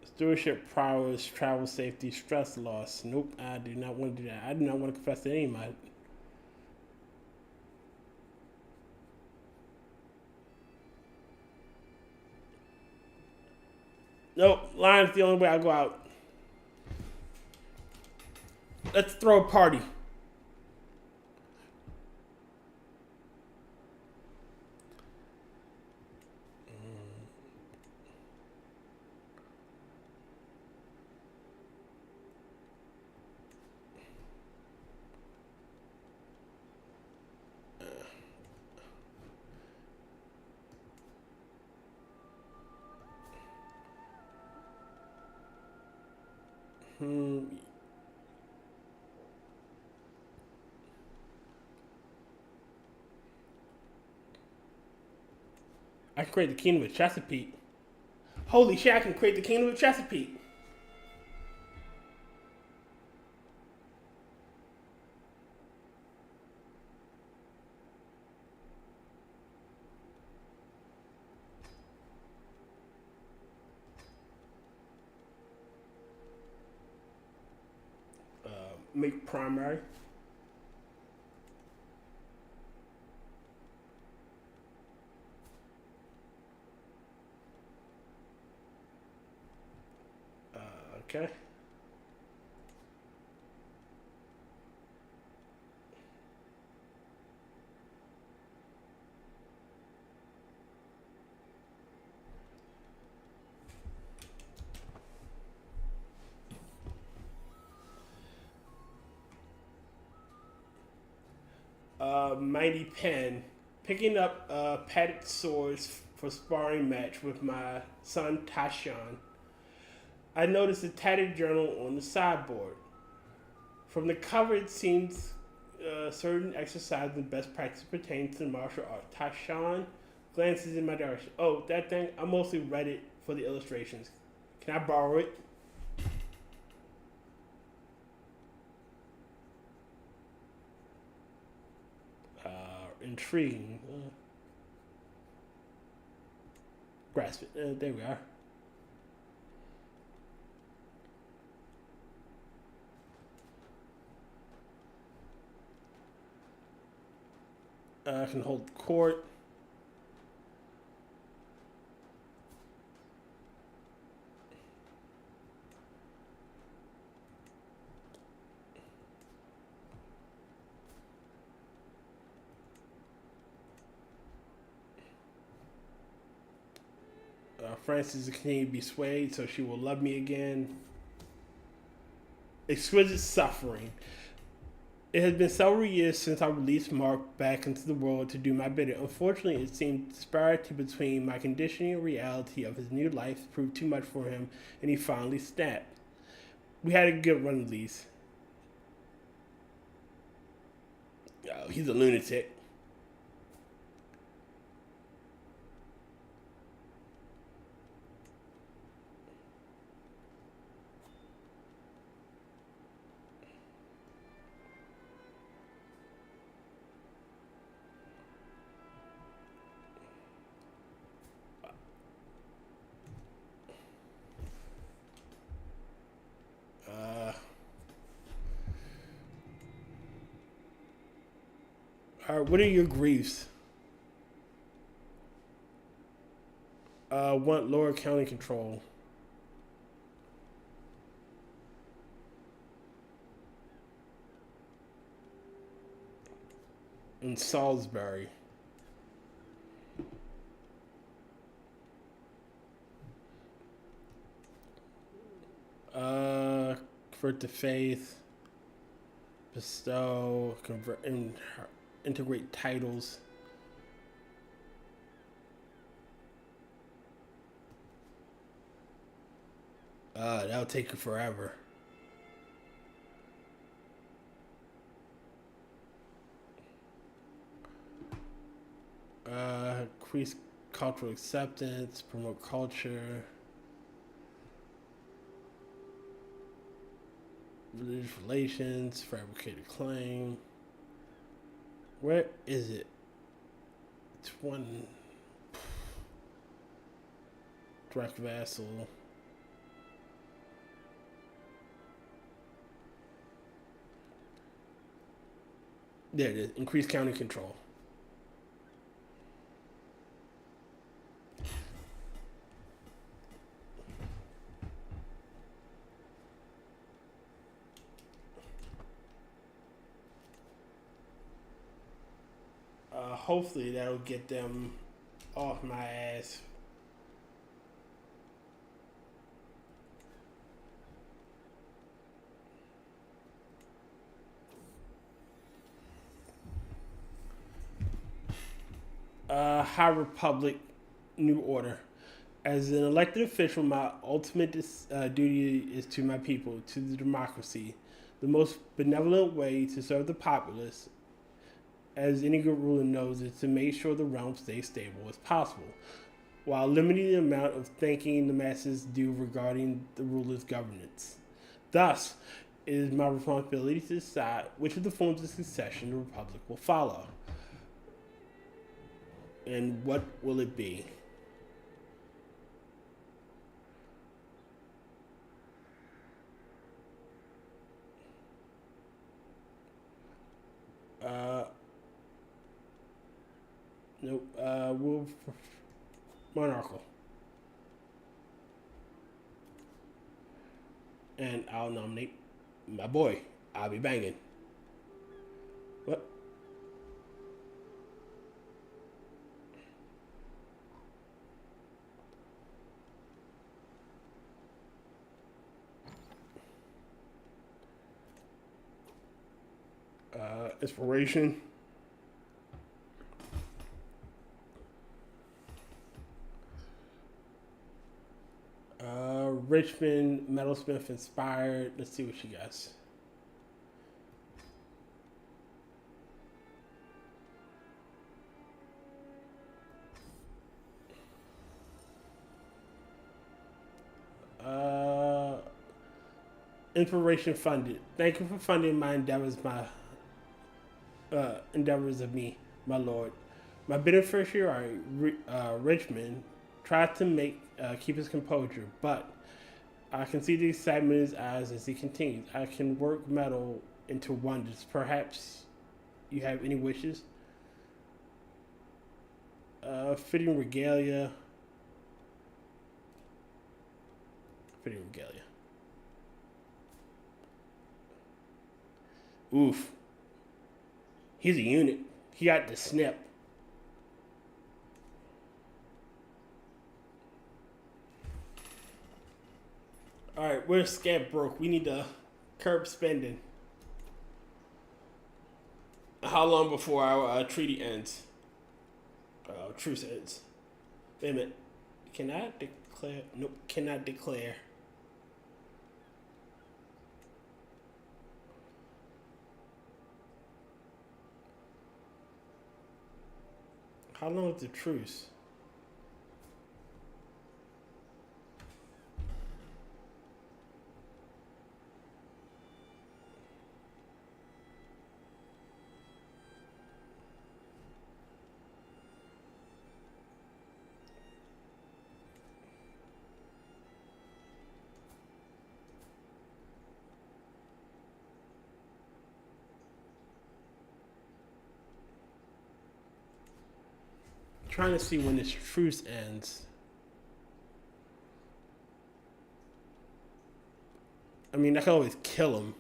Stewardship prowess, travel safety, stress loss. Nope, I do not want to do that. I do not want to confess to any of my. Nope, lion's the only way I go out. Let's throw a party. I can create the kingdom of Chesapeake. Holy shit, I can create the kingdom of Chesapeake. Make primary. Okay. Mighty Pen. Picking up padded swords for sparring match with my son Tashan. I noticed a tattered journal on the sideboard. From the cover, it seems certain exercises and best practice pertain to the martial art. Tashan glances in my direction. Oh, that thing? I mostly read it for the illustrations. Can I borrow it? Intriguing. Grasp it. There we are. I can hold court. Frances will continue to be swayed, so she will love me again. Exquisite suffering. It has been several years since I released Mark back into the world to do my bidding. Unfortunately, it seemed disparity between my conditioning and reality of his new life proved too much for him, and he finally snapped. We had a good run at least. Oh, he's a lunatic. What are your griefs? Want lower county control. In Salisbury. Convert to faith. Bestow. Convert. Integrate titles. That'll take you forever. Increase cultural acceptance, promote culture, religious relations, fabricated claim. Where is it? It's one. Direct vassal. There it is. Increase county control. Hopefully that'll get them off my ass. High Republic, New Order. As an elected official, my ultimate duty is to my people, to the democracy. The most benevolent way to serve the populace, as any good ruler knows, is to make sure the realm stays stable as possible, while limiting the amount of thinking the masses do regarding the ruler's governance. Thus, it is my responsibility to decide which of the forms of succession the Republic will follow. And what will it be? Nope. We'll monarchical. And I'll nominate my boy. I'll be banging. What? Inspiration. Richmond, Metalsmith inspired. Let's see what she gets. Inspiration funded. Thank you for funding my endeavors, endeavors of me, my lord. My beneficiary, Richmond, tried to keep his composure, but I can see the excitement in his eyes as he continues. I can work metal into wonders. Perhaps you have any wishes? Fitting regalia. Fitting regalia. Oof. He's a unit. He got the snip. Alright, we're scamp broke. We need to curb spending. How long before our treaty ends? Truce ends. Wait a minute. Can I declare? Nope, cannot declare. How long is the truce? trying to see when this truce ends. I mean, I can always kill him.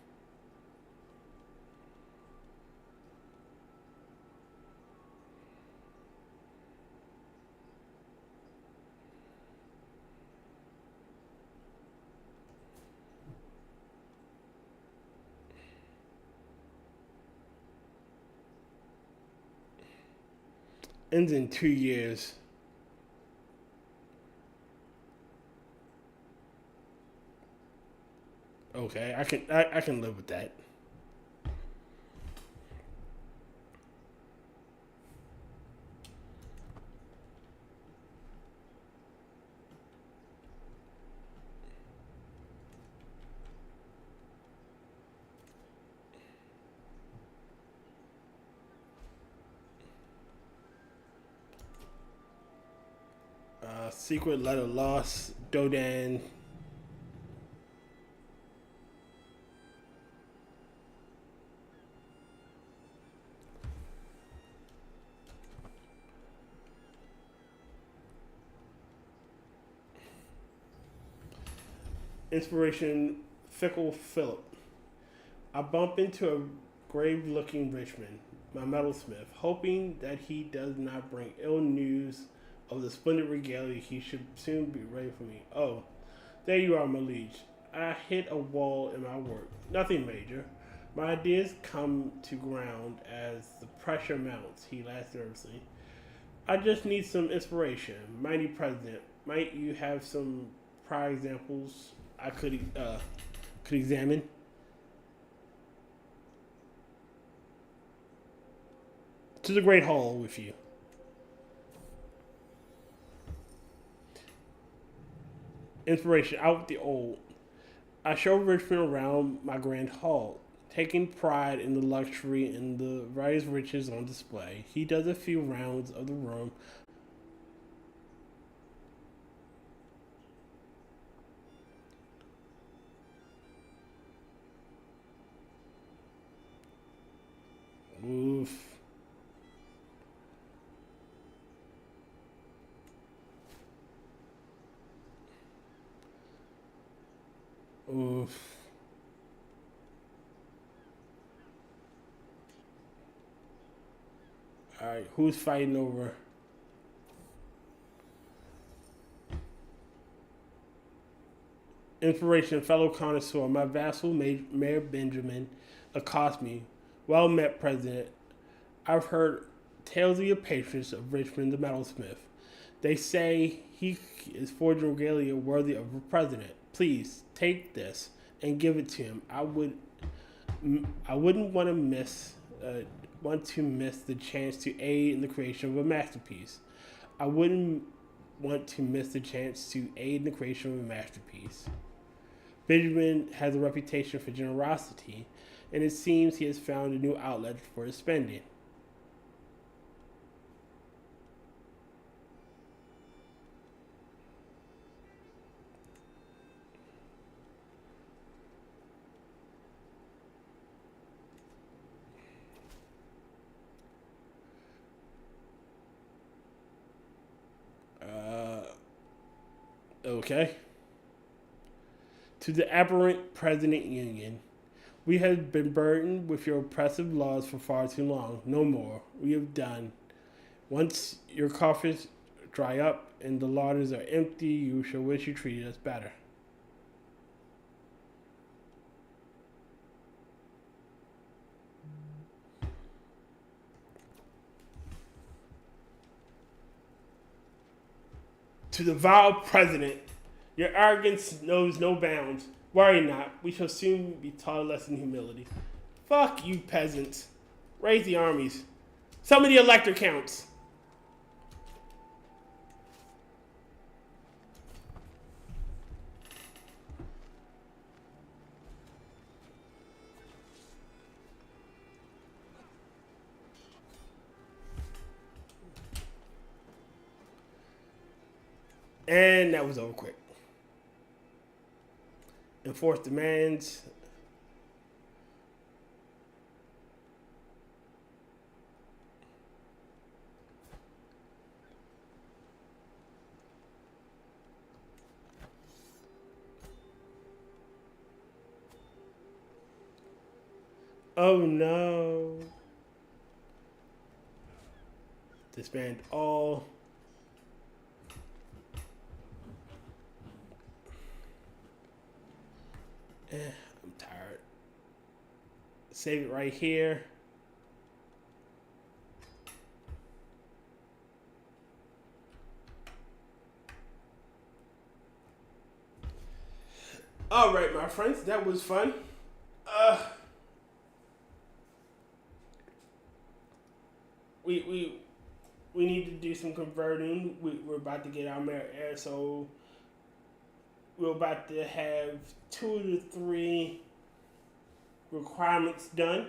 Ends in 2 years. Okay, I can live with that. Secret letter lost. Dodan. Inspiration, Fickle Philip. I bump into a grave-looking Richmond, my metalsmith, hoping that he does not bring ill news of the splendid regalia. He should soon be ready for me. Oh, there you are, my liege. I hit a wall in my work. Nothing major. My ideas come to ground as the pressure mounts. He laughed nervously. I just need some inspiration. Mighty President, might you have some prior examples I could examine? To the Great Hall with you. Inspiration, out with the old. I show Richmond around my grand hall, taking pride in the luxury and the various riches on display. He does a few rounds of the room. Oof. Oof. Alright, who's fighting over? Inspiration, fellow connoisseur. My vassal, Mayor Benjamin, accosts me. Well met, President. I've heard tales of your patience of Richmond the metalsmith. They say he is forging regalia worthy of a president. Please take this and give it to him. I wouldn't want to miss the chance to aid in the creation of a masterpiece. I wouldn't want to miss the chance to aid in the creation of a masterpiece. Benjamin has a reputation for generosity, and it seems he has found a new outlet for his spending. Okay. To the aberrant President Union, we have been burdened with your oppressive laws for far too long. No more. We have done. Once your coffers dry up and the larders are empty, you shall wish you treated us better. To the vile President, your arrogance knows no bounds. Worry not, we shall soon be taught a lesson in humility. Fuck you, peasants. Raise the armies. Summon the elector counts. And that was over quick. Enforce demands. Oh no. Disband all. I'm tired. Save it right here. All right, my friends, that was fun. Uh, we need to do some converting. We're about to get our heir, so we're about to have 2 to 3 requirements done,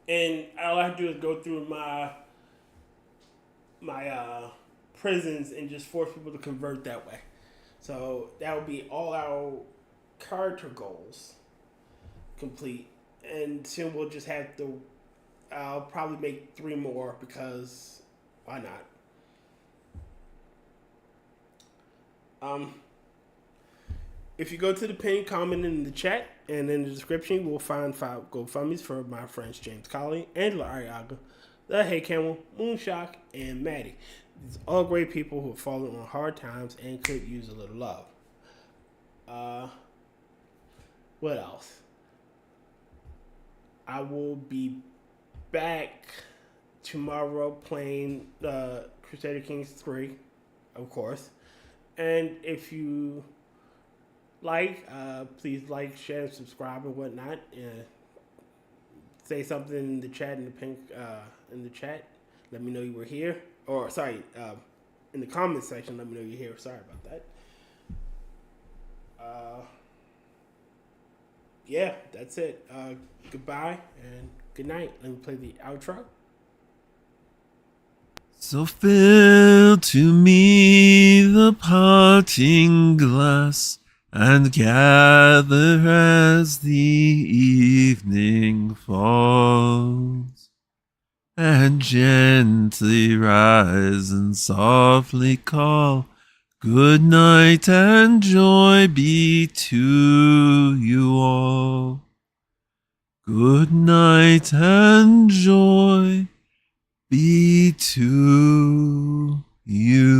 and all I have to do is go through my prisons and just force people to convert that way. So that would be all our character goals complete, and soon we'll just have to. I'll probably make 3 more because why not? If you go to the pinned comment in the chat and in the description, we'll find 5 GoFundMes for my friends James Colley, Angela Ariaga, the Hey Camel, Moonshock, and Maddy. These are all great people who have fallen on hard times and could use a little love. What else? I will be back tomorrow playing Crusader Kings 3, of course. And if you please like, share, and subscribe and whatnot. Say something in the chat in the chat. Let me know you were here. Or sorry, in the comments section, let me know you're here. Sorry about that. Yeah, that's it. Goodbye and good night. Let me play the outro. So fill to me the parting glass, and gather as the evening falls, and gently rise and softly call, good night and joy be to you all. Good night and joy be to you.